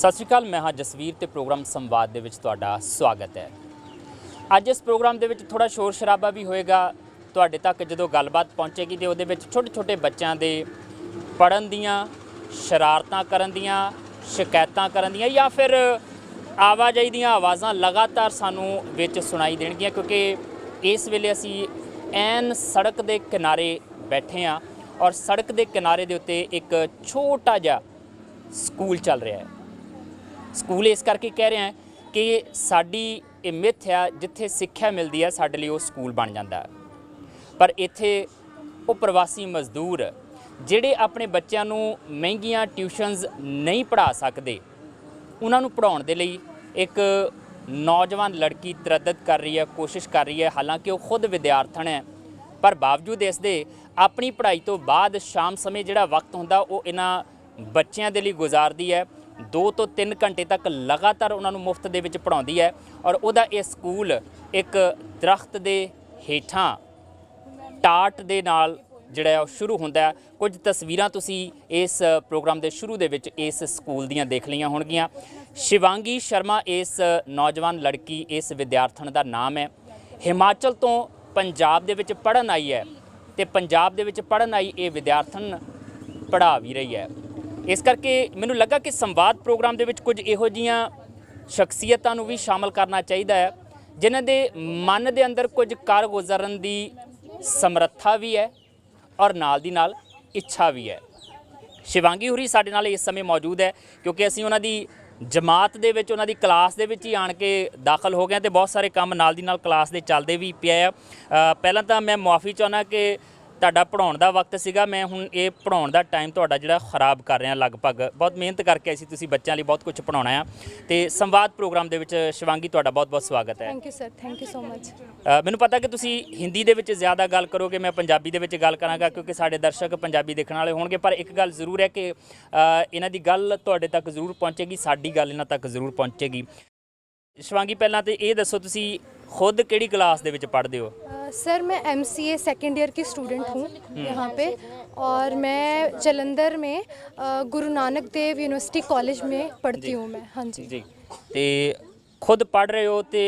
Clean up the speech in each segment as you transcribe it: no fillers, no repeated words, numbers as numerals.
सत श्री अकाल, मैं हाँ जसवीर ते प्रोग्राम संवाद दे विच तुहाडा स्वागत है। अज इस प्रोग्राम दे विच थोड़ा शोर शराबा भी होएगा। तुहाडे तक जदों गलबात पहुँचेगी तो उहदे विच छोटे छोटे बच्चों के पढ़न दियाँ, शरारतां करन दियाँ, शिकायतां करन दियाँ या फिर आवाजाही दियाँ आवाज़ां लगातार सानू विच सुनाई देणगियां, क्योंकि इस वेले असी ऐन सड़क के किनारे बैठे हाँ और सड़क के किनारे दे उत्ते एक छोटा जिहा स्कूल चल रहा है। स्कूल इस करके कह रहे हैं कि साडी ये मिथ आ, जिथे सिक्ख्या मिलती है साडे लई वो स्कूल बन जाता है। पर इत्थे वो प्रवासी मजदूर जिहड़े अपने बच्चों नूं महंगियां ट्यूशनस नहीं पढ़ा सकते, उन्होंने पढ़ाउण दे लई एक नौजवान लड़की तरद्दत कर रही है, कोशिश कर रही है। हालांकि वो खुद विद्यार्थन है, पर बावजूद इसदे अपनी पढ़ाई तो बाद शाम समय जिहड़ा वक्त हुंदा वो इन्हां बच्चों के लिए गुजारती है। 2 तो 3 घंटे तक लगातार उन्होंने मुफ्त दे विच पढ़ाउंदी है और उहदा ये स्कूल एक दरख्त दे हेठां टाट दे नाल जिहड़ा शुरू हुंदा है। कुछ तस्वीरां तुसी इस प्रोग्राम के शुरू दे विच इस स्कूल दियां देख लियां होणगियां। शिवांगी शर्मा इस नौजवान लड़की, इस विद्यार्थन का नाम है। हिमाचल तो पंजाब दे विच पढ़न आई है ते पंजाब दे विच पढ़न आई ये विद्यार्थन पढ़ा भी रही है। इस करके मैनूं लगा कि संवाद प्रोग्राम दे विच कुछ इहो जिहियां शख्सियतां नूं भी शामिल करना चाहिए है, जिन्हां दे मन दे अंदर कुछ कर गुजरन दी समर्था भी है और नाल दी नाल इच्छा भी है। शिवांगी हुरी साडे नाल इस समय मौजूद है, क्योंकि असीं उन्हां दी जमात दे विच, उन्हां दी क्लास दे विच ही आण के दाखल हो गए ते बहुत सारे काम नाल दी नाल क्लास दे चलदे भी पिए आ। पहलां तां मैं मुआफ़ी चाहुंदा कि तुहाडा पढ़ाउण दा वक्त सीगा, मैं हुण ये पढ़ाउण दा टाइम तुहाडा जिहड़ा खराब कर रहा लगभग। बहुत मेहनत करके असीं तुसीं बच्चों लिए बहुत कुछ पढ़ाउणा आ ते संवाद प्रोग्राम दे विच शिवांगी तुहाडा बहुत बहुत स्वागत है। Thank you sir, thank you so much. मैनूं पता कि तुसीं हिंदी दे विच ज़्यादा गल करोगे, मैं पंजाबी दे विच गल करांगा क्योंकि साडे दर्शक पंजाबी देखण वाले होणगे। पर एक गल जरूर है कि इन्हां दी गल तुहाडे तक जरूर पहुँचेगी, साडी गल इन्हां तक जरूर पहुँचेगी। शिवांगी पहलां ते ये दसो तुसीं खुद किहड़ी क्लास दे विच पढ़दे हो? सर मैं MCA सेकेंड ईयर की स्टूडेंट हूँ यहाँ पे, और मैं जलंधर में गुरु नानक देव यूनिवर्सिटी कॉलेज में पढ़ती हूँ मैं। हाँ जी जी। ते खुद पढ़ रहे हो ते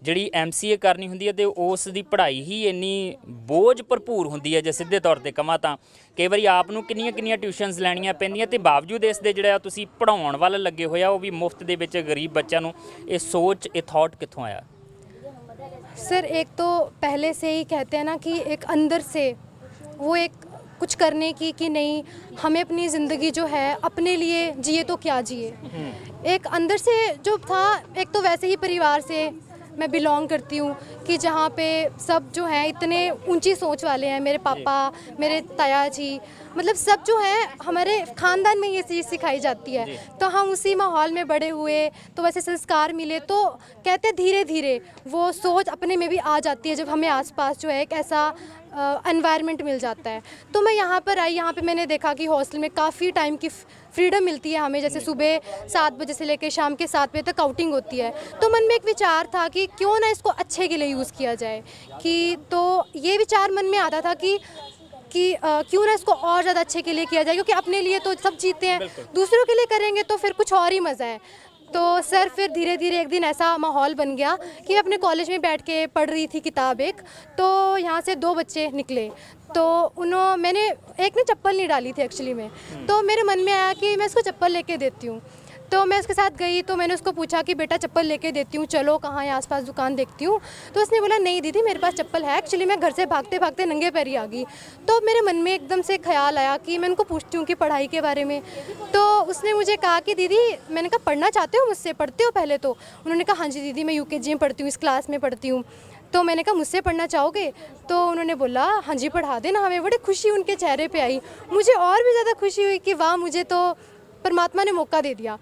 जिहड़ी MCA करनी हुंदी है ते उस दी पढ़ाई ही इन्नी बोझ भरपूर हुंदी है, जे सीधे तौर ते कहां तां कई वारी आप नूं किन्नियां ट्यूशनस लैणियां पैंदियां ते बावजूद इस दे जिहड़ा तुसीं पढ़ाउण ਵੱਲ ਲੱਗੇ ਹੋਏ ਆ, ਉਹ ਵੀ ਮੁਫਤ ਦੇ ਵਿੱਚ ਗਰੀਬ ਬੱਚਿਆਂ ਨੂੰ, ਇਹ ਸੋਚ, ਇਹ ਥਾਟ कित्थों आया? सर एक तो पहले से ही कहते हैं ना कि एक अंदर से वो एक कुछ करने की कि नहीं, हमें अपनी ज़िंदगी जो है अपने लिए जिए तो क्या जिए, एक अंदर से जो था। एक तो वैसे ही परिवार से मैं बिलोंग करती हूँ कि जहाँ पे सब जो हैं इतने ऊंची सोच वाले हैं। मेरे पापा, मेरे ताया जी, मतलब सब जो है हमारे ख़ानदान में ये चीज़ सिखाई जाती है, तो हम उसी माहौल में बड़े हुए, तो वैसे संस्कार मिले, तो कहते धीरे धीरे वो सोच अपने में भी आ जाती है जब हमें आसपास जो है एक ऐसा एनवायरनमेंट मिल जाता है। तो मैं यहाँ पर आई, यहाँ पे मैंने देखा कि हॉस्टल में काफ़ी टाइम की फ्रीडम मिलती है हमें, जैसे सुबह 7 बजे से लेकर शाम के 7 बजे तक आउटिंग होती है। तो मन में एक विचार था कि क्यों ना इसको अच्छे के लिए यूज़ किया जाए, कि तो ये विचार मन में आता था कि क्यों ना इसको और ज़्यादा अच्छे के लिए किया जाए, क्योंकि अपने लिए तो सब जीते हैं, दूसरों के लिए करेंगे तो फिर कुछ और ही मज़ा है। तो सर फिर धीरे धीरे एक दिन ऐसा माहौल बन गया कि मैं अपने कॉलेज में बैठ के पढ़ रही थी किताब एक, तो यहाँ से 2 बच्चे निकले, तो मैंने एक ने चप्पल नहीं डाली थी एक्चुअली में, तो मेरे मन में आया कि मैं इसको चप्पल लेके देती हूँ। तो मैं उसके साथ गई, तो मैंने उसको पूछा कि बेटा चप्पल लेके देती हूँ, चलो कहाँ है आसपास दुकान देखती हूँ। तो उसने बोला नहीं दीदी मेरे पास चप्पल है, एक्चुअली मैं घर से भागते भागते नंगे पैर ही आ गई। तो मेरे मन में एकदम से ख्याल आया कि मैं उनको पूछती हूँ कि पढ़ाई के बारे में। तो उसने मुझे कहा कि दीदी, मैंने कहा पढ़ना चाहते हो मुझसे, पढ़ते हो पहले? तो उन्होंने कहा हाँ जी दीदी मैं UKG में पढ़ती हूँ, इस क्लास में पढ़ती हूँ। तो मैंने कहा मुझसे पढ़ना चाहोगे? तो उन्होंने बोला हाँ जी पढ़ा देना हमें। बड़ी खुशी उनके चेहरे पे आई, मुझे और भी ज़्यादा खुशी हुई कि वाह, मुझे तो परमात्मा ने मौका दे दिया।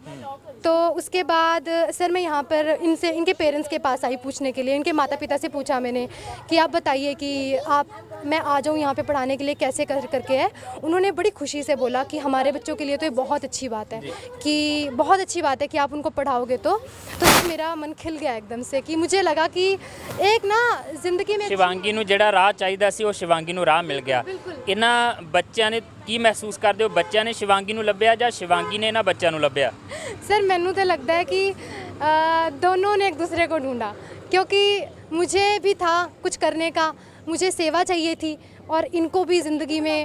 तो उसके बाद सर मैं यहाँ पर इनके पेरेंट्स के पास आई पूछने के लिए। इनके माता पिता से पूछा मैंने कि आप बताइए कि आप मैं आ जाऊँ यहाँ पे पढ़ाने के लिए, कैसे करके है। उन्होंने बड़ी खुशी से बोला कि हमारे बच्चों के लिए तो ये बहुत अच्छी बात है, कि बहुत अच्छी बात है कि आप उनको पढ़ाओगे। तो मेरा मन खिल गया एकदम से, कि मुझे लगा कि एक ना ਜ਼ਿੰਦਗੀ में शिवांगी ਨੂੰ ਜਿਹੜਾ ਰਾਹ ਚਾਹੀਦਾ ਸੀ ਉਹ शिवांगी ਨੂੰ ਰਾਹ ਮਿਲ ਗਿਆ। ਇਹਨਾਂ ਬੱਚਿਆਂ ਨੇ ਕੀ ਮਹਿਸੂਸ ਕਰਦੇ ਹੋ, ਬੱਚਿਆਂ ਨੇ शिवांगी ਨੂੰ ਲੱਭਿਆ ਜਾਂ शिवांगी ਨੇ ਇਹਨਾਂ ਬੱਚਿਆਂ ਨੂੰ ਲੱਭਿਆ? सर मैनू तो लगता है कि दोनों ने एक दूसरे को ढूंढा, क्योंकि मुझे भी था कुछ करने का, मुझे सेवा चाहिए थी और इनको भी ज़िंदगी में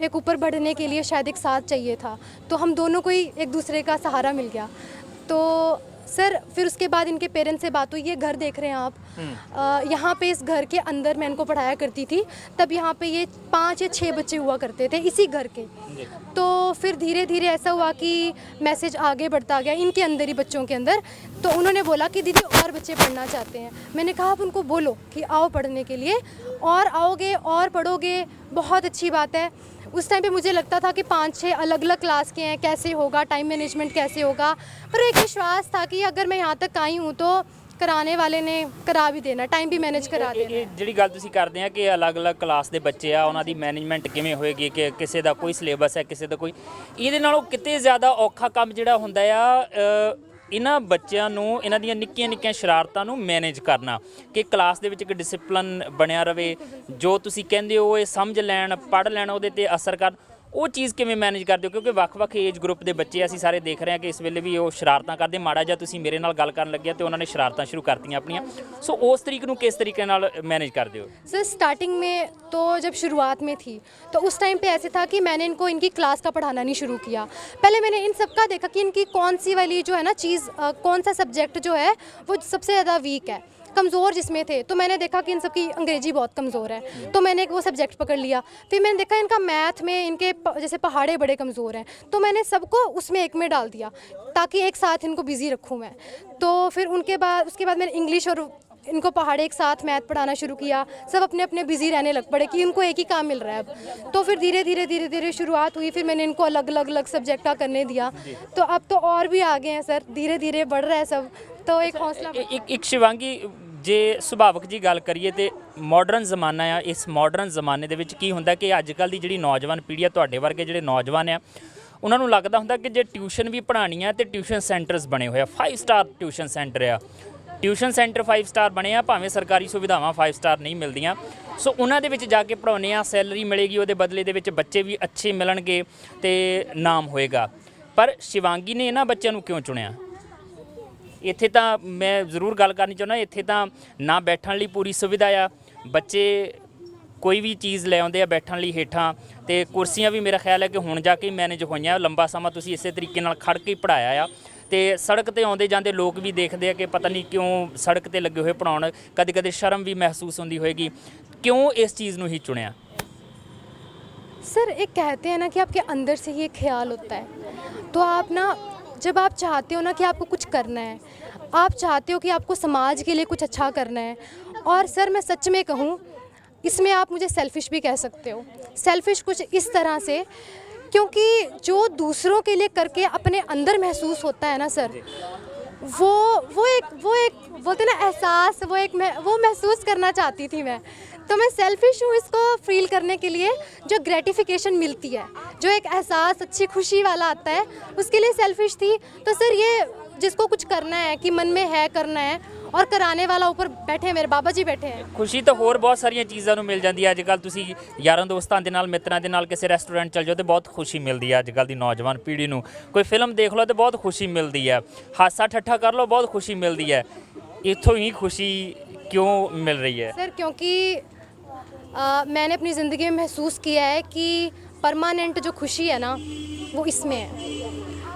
एक ऊपर बढ़ने के लिए शायद एक साथ चाहिए था। तो हम दोनों को ही एक दूसरे का सहारा मिल गया। तो सर फिर उसके बाद इनके पेरेंट्स से बात हुई। ये घर देख रहे हैं आप, यहाँ पे इस घर के अंदर मैं इनको पढ़ाया करती थी, तब यहाँ पे ये 5 या 6 बच्चे हुआ करते थे इसी घर के। तो फिर धीरे धीरे ऐसा हुआ कि मैसेज आगे बढ़ता गया इनके अंदर ही, बच्चों के अंदर। तो उन्होंने बोला कि दीदी और बच्चे पढ़ना चाहते हैं। मैंने कहा आप उनको बोलो कि आओ पढ़ने के लिए, और आओगे और पढ़ोगे बहुत अच्छी बात है। उस टाइम पे मुझे लगता था कि 5-6 अलग अलग क्लास के हैं, कैसे होगा, टाइम मैनेजमेंट कैसे होगा, पर एक विश्वास था कि अगर मैं यहाँ तक आई हूँ तो कराने वाले ने करा भी देना, टाइम भी मैनेज करा देना। ਇਹ ਜਿਹੜੀ ਗੱਲ ਤੁਸੀਂ ਕਰਦੇ ਆ ਕਿ ਅਲੱਗ-ਅਲੱਗ ਕਲਾਸ ਦੇ ਬੱਚੇ ਆ, ਉਹਨਾਂ ਦੀ ਮੈਨੇਜਮੈਂਟ ਕਿਵੇਂ ਹੋਏਗੀ, ਕਿ ਕਿਸੇ ਦਾ ਕੋਈ ਸਿਲੇਬਸ ਹੈ, ਕਿਸੇ ਦਾ ਕੋਈ, ਇਹਦੇ ਨਾਲੋਂ ਕਿਤੇ ਜ਼ਿਆਦਾ ਔਖਾ ਕੰਮ ਜਿਹੜਾ ਹੁੰਦਾ ਆ ਇਹਨਾਂ ਬੱਚਿਆਂ ਨੂੰ ਇਹਨਾਂ ਦੀਆਂ ਨਿੱਕੀਆਂ ਸ਼ਰਾਰਤਾਂ ਨੂੰ ਮੈਨੇਜ ਕਰਨਾ, ਕਿ ਕਲਾਸ ਦੇ ਵਿੱਚ ਇੱਕ ਡਿਸਪਲਿਨ ਬਣਿਆ ਰਵੇ, ਜੋ ਤੁਸੀਂ ਕਹਿੰਦੇ ਹੋ ਇਹ ਸਮਝ ਲੈਣ, ਪੜ੍ਹ ਲੈਣ, ਉਹਦੇ ਤੇ ਅਸਰ ਕਰਨ, ਉਹ ਚੀਜ਼ ਕਿਵੇਂ ਮੈਨੇਜ ਕਰਦੇ ਹੋ? ਕਿਉਂਕਿ ਵੱਖ-ਵੱਖ ਏਜ ਗਰੁੱਪ ਦੇ ਬੱਚੇ ਅਸੀਂ ਸਾਰੇ ਦੇਖ ਰਹੇ ਹਾਂ ਕਿ ਇਸ ਵੇਲੇ ਵੀ ਉਹ ਸ਼ਰਾਰਤਾਂ ਕਰਦੇ। ਮਾੜਾ ਜਿਹਾ ਤੁਸੀਂ ਮੇਰੇ ਨਾਲ ਗੱਲ ਕਰਨ ਲੱਗਿਆ ਤੇ ਉਹਨਾਂ ਨੇ ਸ਼ਰਾਰਤਾਂ ਸ਼ੁਰੂ ਕਰਤੀਆਂ ਆਪਣੀਆਂ, ਸੋ ਉਸ ਤਰੀਕੇ ਨੂੰ ਕਿਸ ਤਰੀਕੇ ਨਾਲ मैनेज करते हो? सर स्टार्टिंग में तो जब शुरुआत में थी तो उस टाइम पे ऐसे था कि मैंने इनको इनकी क्लास का पढ़ाना नहीं शुरू किया। पहले मैंने इन सबका देखा कि इनकी कौन सी वाली जो है ना चीज़, कौन सा सब्जेक्ट जो है वो सबसे ज़्यादा वीक है, कमज़ोर जिसमें थे। तो मैंने देखा कि इन सबकी अंग्रेजी बहुत कमज़ोर है, तो मैंने वो सब्जेक्ट पकड़ लिया। फिर मैंने देखा इनका मैथ में इनके जैसे पहाड़े बड़े कमज़ोर हैं, तो मैंने सबको उसमें एक में डाल दिया ताकि एक साथ इनको बिज़ी रखूँ मैं। तो फिर उसके बाद मैंने इंग्लिश और इनको पहाड़े एक साथ मैथ पढ़ाना शुरू किया। सब अपने अपने बिज़ी रहने लग पड़े कि इनको एक ही काम मिल रहा है अब। तो फिर धीरे धीरे शुरुआत हुई, फिर मैंने इनको अलग अलग सब्जेक्ट का करने दिया। तो अब तो और भी आगे हैं सर, धीरे धीरे बढ़ रहा है सब, तो एक हौसला। ਇੱਕ शिवांगी ਜੇ ਸੁਭਾਵਿਕ ਜੀ ਗੱਲ ਕਰੀਏ ਤੇ ਮਾਡਰਨ ਜ਼ਮਾਨਾ ਆ, ਇਸ ਮਾਡਰਨ ਜ਼ਮਾਨੇ ਦੇ ਵਿੱਚ ਕੀ ਹੁੰਦਾ ਕਿ ਅੱਜ ਕੱਲ੍ਹ ਦੀ ਜਿਹੜੀ ਨੌਜਵਾਨ ਪੀੜ੍ਹੀ ਆ, ਤੁਹਾਡੇ ਵਰਗੇ ਜਿਹੜੇ ਨੌਜਵਾਨ ਆ, ਉਹਨਾਂ ਨੂੰ ਲੱਗਦਾ ਹੁੰਦਾ ਕਿ ਜੇ ਟਿਊਸ਼ਨ ਵੀ ਪੜ੍ਹਾਉਣੀ ਆ ਤੇ ਟਿਊਸ਼ਨ ਸੈਂਟਰਸ ਬਣੇ ਹੋਏ ਆ, 5 ਸਟਾਰ ਟਿਊਸ਼ਨ ਸੈਂਟਰ ਆ, ਟਿਊਸ਼ਨ ਸੈਂਟਰ 5 ਸਟਾਰ ਬਣੇ ਆ, ਭਾਵੇਂ ਸਰਕਾਰੀ ਸੁਵਿਧਾਵਾਂ 5 ਸਟਾਰ ਨਹੀਂ ਮਿਲਦੀਆਂ, ਸੋ ਉਹਨਾਂ ਦੇ ਵਿੱਚ ਜਾ ਕੇ ਪੜ੍ਹਾਉਂਦੇ ਆ, ਸੈਲਰੀ ਮਿਲੇਗੀ, ਉਹਦੇ ਬਦਲੇ ਦੇ ਵਿੱਚ ਬੱਚੇ ਵੀ ਅੱਛੇ ਮਿਲਣਗੇ ਤੇ ਨਾਮ ਹੋਏਗਾ। ਪਰ शिवांगी ਨੇ ਇਹਨਾਂ ਬੱਚਿਆਂ ਨੂੰ ਕਿਉਂ ਚੁਣਿਆ? ਇੱਥੇ ਤਾਂ ਮੈਂ ਜ਼ਰੂਰ ਗੱਲ ਕਰਨੀ ਚਾਹੁੰਦਾ, ਇੱਥੇ ਤਾਂ ਨਾ ਬੈਠਣ ਲਈ ਪੂਰੀ ਸੁਵਿਧਾ ਆ, ਬੱਚੇ ਕੋਈ ਵੀ ਚੀਜ਼ ਲੈ ਆਉਂਦੇ ਆ ਬੈਠਣ ਲਈ ਹੇਠਾਂ, ਤੇ ਕੁਰਸੀਆਂ ਵੀ ਮੇਰਾ ਖਿਆਲ ਹੈ ਕਿ ਹੁਣ ਜਾ ਕੇ ਮੈਨੇਜ ਹੋਈਆਂ। ਲੰਬਾ ਸਮਾਂ ਤੁਸੀਂ ਇਸੇ ਤਰੀਕੇ ਨਾਲ ਖੜ੍ਹ ਕੇ ਹੀ ਪੜ੍ਹਾਇਆ ਆ, ਤੇ ਸੜਕ ਤੇ ਆਉਂਦੇ ਜਾਂਦੇ ਲੋਕ ਵੀ ਦੇਖਦੇ ਆ ਕਿ ਪਤਾ ਨਹੀਂ ਕਿਉਂ ਸੜਕ ਤੇ ਲੱਗੇ ਹੋਏ ਪੜ੍ਹਾਉਣ, ਕਦੇ ਸ਼ਰਮ ਵੀ ਮਹਿਸੂਸ ਹੁੰਦੀ ਹੋਏਗੀ, ਕਿਉਂ ਇਸ ਚੀਜ਼ ਨੂੰ ਹੀ ਚੁਣਿਆ? सर एक कहते हैं ना कि आपके अंदर से ही एक ख्याल होता है, तो आप ना जब आप चाहते हो ना कि आपको कुछ करना है, आप चाहते हो कि आपको समाज के लिए कुछ अच्छा करना है। और सर मैं सच में कहूँ, इसमें आप मुझे सेल्फिश भी कह सकते हो। सेल्फिश कुछ इस तरह से, क्योंकि जो दूसरों के लिए करके अपने अंदर महसूस होता है ना सर, वो एक बोलते ना एहसास, वो महसूस करना चाहती थी मैं। तो मैं सेल्फिश हूँ इसको फील करने के लिए, जो ग्रेटिफिकेशन मिलती है, जो एक एहसास अच्छी खुशी वाला आता है, उसके लिए सेल्फिश थी। तो सर ये जिसको कुछ करना है कि मन में है करना है, और कराने वाला ऊपर बैठे हैं, मेरे बाबा जी बैठे हैं। ਖੁਸ਼ੀ ਤਾਂ ਹੋਰ ਬਹੁਤ ਸਾਰੀਆਂ ਚੀਜ਼ਾਂ ਨੂੰ ਮਿਲ ਜਾਂਦੀ ਹੈ। ਅੱਜ ਕੱਲ੍ਹ ਤੁਸੀਂ ਯਾਰਾਂ ਦੋਸਤਾਂ ਦੇ ਨਾਲ, ਮਿੱਤਰਾਂ ਦੇ ਨਾਲ ਕਿਸੇ ਰੈਸਟੋਰੈਂਟ ਚਲ ਜਾਓ ਤੇ ਬਹੁਤ ਖੁਸ਼ੀ ਮਿਲਦੀ ਹੈ। ਅੱਜ ਕੱਲ੍ਹ ਦੀ ਨੌਜਵਾਨ ਪੀੜ੍ਹੀ ਨੂੰ ਕੋਈ ਫਿਲਮ ਦੇਖ ਲਓ ਤੇ ਬਹੁਤ ਖੁਸ਼ੀ ਮਿਲਦੀ ਹੈ, ਹਾਸਾ ਠੱਠਾ ਕਰ ਲਓ ਬਹੁਤ ਖੁਸ਼ੀ ਮਿਲਦੀ ਹੈ। ਇੱਥੋਂ ਹੀ ਖੁਸ਼ੀ ਕਿਉਂ ਮਿਲ ਰਹੀ ਹੈ? सर क्योंकि मैंने अपनी ज़िंदगी में महसूस किया है कि परमानेंट जो खुशी है ना वो इसमें है।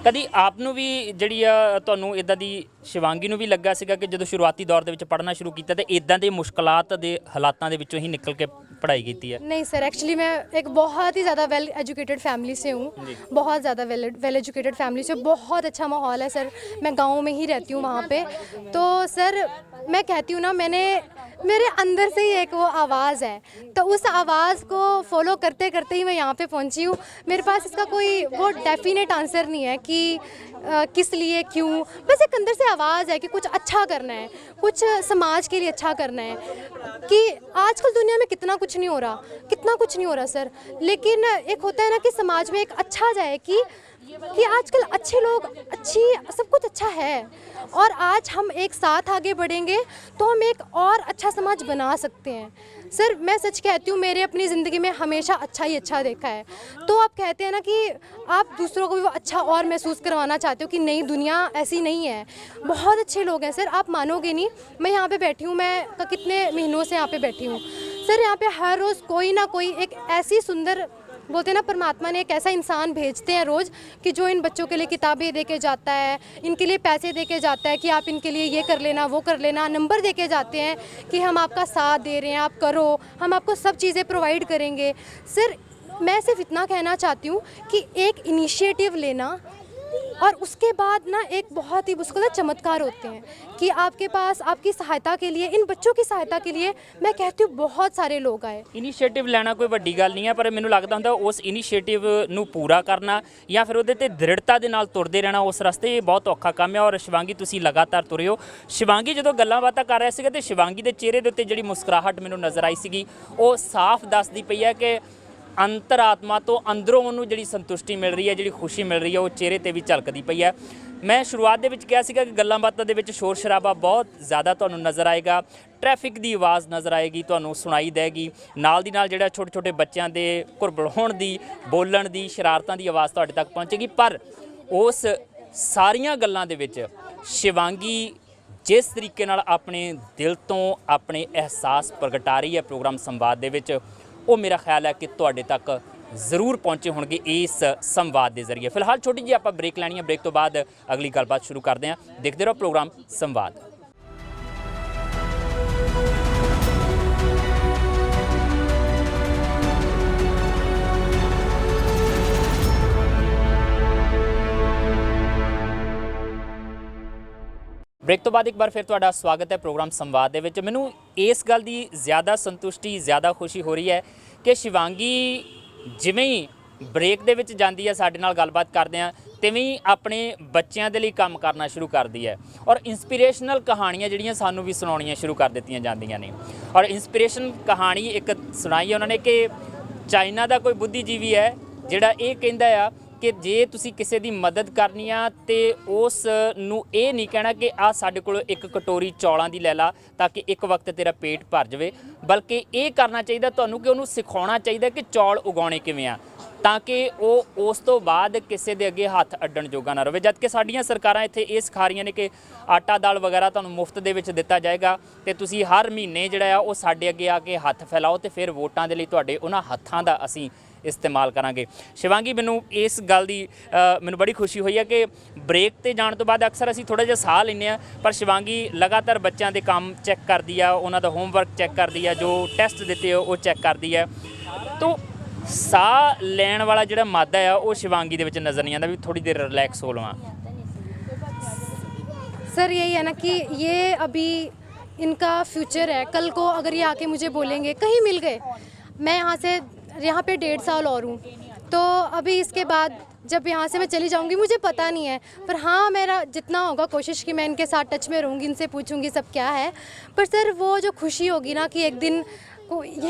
ਕਦੀ ਆਪ ਨੂੰ ਵੀ ਜਿਹੜੀ ਆ ਤੁਹਾਨੂੰ ਇਦਾਂ ਦੀ शिवांगी ਨੂੰ ਵੀ ਲੱਗਾ ਸੀਗਾ ਕਿ ਜਦੋਂ ਸ਼ੁਰੂਆਤੀ ਦੌਰ ਦੇ ਵਿੱਚ ਪੜ੍ਹਨਾ ਸ਼ੁਰੂ ਕੀਤਾ ਤੇ ਇਦਾਂ ਦੇ ਮੁਸ਼ਕਲਾਤ ਦੇ ਹਾਲਾਤਾਂ ਦੇ ਵਿੱਚੋਂ ਹੀ ਨਿਕਲ ਕੇ पढ़ाई की है? नहीं सर, एक्चुअली मैं एक बहुत ही ज़्यादा वेल एजुकेटेड फैमिली से हूँ, बहुत ज़्यादा वेल एजुकेटेड फैमिली से, बहुत अच्छा माहौल है सर। मैं गांव में ही रहती हूँ वहाँ पे। तो सर मैं कहती हूँ ना, मेरे अंदर से ही एक वो आवाज़ है, तो उस आवाज़ को फॉलो करते करते ही मैं यहाँ पे पहुँची हूँ। मेरे पास इसका कोई वो डेफिनेट आंसर नहीं है कि किस लिए क्यों, बस एक अंदर से आवाज़ है कि कुछ अच्छा करना है, कुछ समाज के लिए अच्छा करना है। कि आजकल दुनिया में कितना कुछ कुछ नहीं हो रहा, कितना कुछ नहीं हो रहा सर। लेकिन एक होता है ना कि समाज में एक अच्छा जाए कि आजकल अच्छे लोग, अच्छी सब कुछ अच्छा है, और आज हम एक साथ आगे बढ़ेंगे तो हम एक और अच्छा समाज बना सकते हैं। सर मैं सच कहती हूँ, मेरे अपनी ज़िंदगी में हमेशा अच्छा ही अच्छा देखा है। तो आप कहते हैं ना कि आप दूसरों को भी वो अच्छा और महसूस करवाना चाहते हो कि नहीं, दुनिया ऐसी नहीं है, बहुत अच्छे लोग हैं। सर आप मानोगे नहीं, मैं यहाँ पे बैठी हूँ, मैं कितने महीनों से यहाँ पे बैठी हूँ सर। यहाँ पे हर रोज़ कोई ना कोई एक ऐसी सुंदर, बोलते हैं ना, परमात्मा ने एक ऐसा इंसान भेजते हैं रोज़ कि जो इन बच्चों के लिए किताबें दे के जाता है, इनके लिए पैसे दे के जाता है कि आप इनके लिए ये कर लेना, वो कर लेना, नंबर दे के जाते हैं कि हम आपका साथ दे रहे हैं, आप करो, हम आपको सब चीज़ें प्रोवाइड करेंगे। सर मैं सिर्फ इतना कहना चाहती हूँ कि एक इनिशिएटिव लेना, और उसके बाद ना एक बहुत ही उसको ना चमत्कार होते हैं कि आपके पास आपकी सहायता के लिए, इन बच्चों की सहायता के लिए मैं कहती हूँ बहुत सारे लोग आए। ਇਨੀਸ਼ੀਏਟਿਵ ਲੈਣਾ ਕੋਈ ਵੱਡੀ ਗੱਲ ਨਹੀਂ ਹੈ, ਪਰ ਮੈਨੂੰ ਲੱਗਦਾ ਹੁੰਦਾ ਉਸ ਇਨੀਸ਼ੀਏਟਿਵ ਨੂੰ ਪੂਰਾ ਕਰਨਾ ਜਾਂ ਫਿਰ ਉਹਦੇ ਤੇ ਦ੍ਰਿੜਤਾ ਦੇ ਨਾਲ ਤੁਰਦੇ ਰਹਿਣਾ ਉਸ ਰਸਤੇ, ਇਹ ਬਹੁਤ ਔਖਾ ਕੰਮ ਹੈ। ਔਰ ਸ਼ਿਵਾਂਗੀ ਤੁਸੀਂ ਲਗਾਤਾਰ ਤੁਰੇ ਹੋ। ਸ਼ਿਵਾਂਗੀ ਜਦੋਂ ਗੱਲਾਂ ਬਾਤਾਂ ਕਰ ਰਿਹਾ ਸੀਗਾ ਤੇ ਸ਼ਿਵਾਂਗੀ ਦੇ ਚਿਹਰੇ ਦੇ ਉੱਤੇ ਜਿਹੜੀ ਮੁਸਕਰਾਹਟ ਮੈਨੂੰ ਨਜ਼ਰ ਆਈ ਸੀਗੀ, ਉਹ ਸਾਫ਼ ਦੱਸਦੀ ਪਈ ਹੈ ਕਿ ਅੰਤਰਾਤਮਾ ਤੋਂ ਅੰਦਰੋਂ ਉਹਨੂੰ ਜਿਹੜੀ ਸੰਤੁਸ਼ਟੀ ਮਿਲ ਰਹੀ ਹੈ, ਜਿਹੜੀ ਖੁਸ਼ੀ ਮਿਲ ਰਹੀ ਹੈ, ਉਹ ਚਿਹਰੇ ਤੇ ਵੀ ਝਲਕਦੀ ਪਈ ਹੈ। ਮੈਂ ਸ਼ੁਰੂਆਤ ਦੇ ਵਿੱਚ ਕਿਹਾ ਸੀਗਾ ਕਿ ਗੱਲਾਂ ਬਾਤਾਂ ਦੇ ਵਿੱਚ ਸ਼ੋਰ ਸ਼ਰਾਬਾ ਬਹੁਤ ਜ਼ਿਆਦਾ ਤੁਹਾਨੂੰ ਨਜ਼ਰ ਆਏਗਾ, ਟ੍ਰੈਫਿਕ ਦੀ ਆਵਾਜ਼ ਨਜ਼ਰ ਆਏਗੀ, ਤੁਹਾਨੂੰ ਸੁਣਾਈ ਦੇਗੀ, ਨਾਲ ਦੀ ਨਾਲ ਜਿਹੜਾ ਛੋਟੇ ਛੋਟੇ ਬੱਚਿਆਂ ਦੇ ਕੁਰਬਲਾਉਣ ਦੀ, ਬੋਲਣ ਦੀ, ਸ਼ਰਾਰਤਾਂ ਦੀ ਆਵਾਜ਼ ਤੁਹਾਡੇ ਤੱਕ ਪਹੁੰਚੇਗੀ। ਪਰ ਉਸ ਸਾਰੀਆਂ ਗੱਲਾਂ ਦੇ ਵਿੱਚ ਸ਼ਿਵਾਂਗੀ ਜਿਸ ਤਰੀਕੇ ਨਾਲ ਆਪਣੇ ਦਿਲ ਤੋਂ ਆਪਣੇ ਅਹਿਸਾਸ ਪ੍ਰਗਟਾ ਰਹੀ ਹੈ ਪ੍ਰੋਗਰਾਮ ਸੰਵਾਦ ਦੇ ਵਿੱਚ, ਉਹ ਮੇਰਾ ਖਿਆਲ ਹੈ ਕਿ ਤੁਹਾਡੇ ਤੱਕ ਜ਼ਰੂਰ ਪਹੁੰਚੇ ਹੋਣਗੇ ਇਸ ਸੰਵਾਦ ਦੇ ਜ਼ਰੀਏ। ਫਿਲਹਾਲ ਛੋਟੀ ਜਿਹੀ ਆਪਾਂ ਬ੍ਰੇਕ ਲੈਣੀ ਹੈ, ਬ੍ਰੇਕ ਤੋਂ ਬਾਅਦ ਅਗਲੀ ਗੱਲਬਾਤ ਸ਼ੁਰੂ ਕਰਦੇ ਹਾਂ। ਦੇਖਦੇ ਰਹੋ ਪ੍ਰੋਗਰਾਮ ਸੰਵਾਦ। ਬ੍ਰੇਕ ਤੋਂ ਬਾਅਦ ਇੱਕ ਵਾਰ ਫਿਰ ਤੁਹਾਡਾ ਸਵਾਗਤ ਹੈ ਪ੍ਰੋਗਰਾਮ ਸੰਵਾਦ ਦੇ ਵਿੱਚ। ਮੈਨੂੰ ਇਸ ਗੱਲ ਦੀ ਜ਼ਿਆਦਾ ਸੰਤੁਸ਼ਟੀ, ਜ਼ਿਆਦਾ ਖੁਸ਼ੀ ਹੋ ਰਹੀ ਹੈ ਕਿ ਸ਼ਿਵਾਂਗੀ ਜਿਵੇਂ ਹੀ ਬ੍ਰੇਕ ਦੇ ਵਿੱਚ ਜਾਂਦੀ ਹੈ, ਸਾਡੇ ਨਾਲ ਗੱਲਬਾਤ ਕਰਦੇ ਹਾਂ, ਤਿਵੇਂ ਹੀ ਆਪਣੇ ਬੱਚਿਆਂ ਦੇ ਲਈ ਕੰਮ ਕਰਨਾ ਸ਼ੁਰੂ ਕਰਦੀ ਹੈ। ਔਰ ਇੰਸਪੀਰੇਸ਼ਨਲ ਕਹਾਣੀਆਂ ਜਿਹੜੀਆਂ ਸਾਨੂੰ ਵੀ ਸੁਣਾਉਣੀਆਂ ਸ਼ੁਰੂ ਕਰ ਦਿੱਤੀਆਂ ਜਾਂਦੀਆਂ ਨੇ। ਔਰ ਇੰਸਪੀਰੇਸ਼ਨ ਕਹਾਣੀ ਇੱਕ ਸੁਣਾਈ ਉਹਨਾਂ ਨੇ ਕਿ ਚਾਈਨਾ ਦਾ ਕੋਈ ਬੁੱਧੀਜੀਵੀ ਹੈ ਜਿਹੜਾ ਇਹ ਕਹਿੰਦਾ ਆ ਕਿ ਜੇ ਤੁਸੀਂ ਕਿਸੇ ਦੀ ਮਦਦ ਕਰਨੀ ਆ ਤੇ ਉਸ ਨੂੰ ਇਹ ਨਹੀਂ ਕਹਿਣਾ ਕਿ ਆ ਸਾਡੇ ਕੋਲ ਇੱਕ ਕਟੋਰੀ ਚੌਲਾਂ ਦੀ ਲੈ ਲਾ ਤਾਂ ਕਿ ਇੱਕ ਵਕਤ ਤੇਰਾ ਪੇਟ ਭਰ ਜਾਵੇ, ਬਲਕਿ ਇਹ ਕਰਨਾ ਚਾਹੀਦਾ ਤੁਹਾਨੂੰ ਕਿ ਉਹਨੂੰ ਸਿਖਾਉਣਾ ਚਾਹੀਦਾ ਕਿ ਚੌਲ ਉਗਾਉਣੇ ਕਿਵੇਂ ਆ, ਤਾਂ ਕਿ ਉਹ ਉਸ ਤੋਂ ਬਾਅਦ ਕਿਸੇ ਦੇ ਅੱਗੇ ਹੱਥ ਅੱਡਣ ਜੋਗਾ ਨਾ ਰਹੇ। ਜਦ ਕਿ ਸਾਡੀਆਂ ਸਰਕਾਰਾਂ ਇੱਥੇ ਇਹ ਸਿਖਾ ਰਹੀਆਂ ਨੇ ਕਿ ਆਟਾ ਦਾਲ ਵਗੈਰਾ ਤੁਹਾਨੂੰ ਮੁਫਤ ਦੇ ਵਿੱਚ ਦਿੱਤਾ ਜਾਏਗਾ ਤੇ ਤੁਸੀਂ ਹਰ ਮਹੀਨੇ ਜਿਹੜਾ ਆ ਉਹ ਸਾਡੇ ਅੱਗੇ ਆ ਕੇ ਹੱਥ ਫੈਲਾਓ ਤੇ ਫਿਰ ਵੋਟਾਂ ਦੇ ਲਈ ਤੁਹਾਡੇ ਉਹਨਾਂ ਹੱਥਾਂ ਦਾ ਅਸੀਂ ਇਸਤੇਮਾਲ ਕਰਾਂਗੇ। ਸ਼ਿਵਾਂਗੀ, ਮੈਨੂੰ ਇਸ ਗੱਲ ਦੀ ਮੈਨੂੰ ਬੜੀ ਖੁਸ਼ੀ ਹੋਈ ਹੈ ਕਿ ਬ੍ਰੇਕ ਤੇ ਜਾਣ ਤੋਂ ਬਾਅਦ ਅਕਸਰ ਅਸੀਂ ਥੋੜ੍ਹਾ ਜਿਹਾ ਸਾਹ ਲੈਂਦੇ ਹਾਂ, ਪਰ ਸ਼ਿਵਾਂਗੀ ਲਗਾਤਾਰ ਬੱਚਿਆਂ ਦੇ ਕੰਮ ਚੈੱਕ ਕਰਦੀ ਆ, ਉਹਨਾਂ ਦਾ ਹੋਮਵਰਕ ਚੈੱਕ ਕਰਦੀ ਆ, ਜੋ ਟੈਸਟ ਦਿੱਤੇ ਉਹ ਚੈੱਕ ਕਰਦੀ ਹੈ। ਤੋ ਸਾਹ ਲੈਣ ਵਾਲਾ ਜਿਹੜਾ ਮਾਦਾ ਆ ਉਹ ਸ਼ਿਵਾਂਗੀ ਦੇ ਵਿੱਚ ਨਜ਼ਰ ਨਹੀਂ ਆਉਂਦਾ ਵੀ ਥੋੜੀ ਦੇਰ ਰਿਲੈਕਸ ਹੋ ਲਵਾਂ। सर यही है ना कि ये अभी इनका फ्यूचर है, कल को अगर ये आके मुझे बोलेंगे कहीं मिल गए, मैं यहाँ पे 1.5 साल और हूँ, तो अभी इसके बाद जब यहाँ से मैं चली जाऊँगी मुझे पता नहीं है, पर हाँ मेरा जितना होगा कोशिश कि मैं इनके साथ टच में रहूँगी, इनसे पूछूँगी सब क्या है। पर सर वो जो खुशी होगी ना कि एक दिन को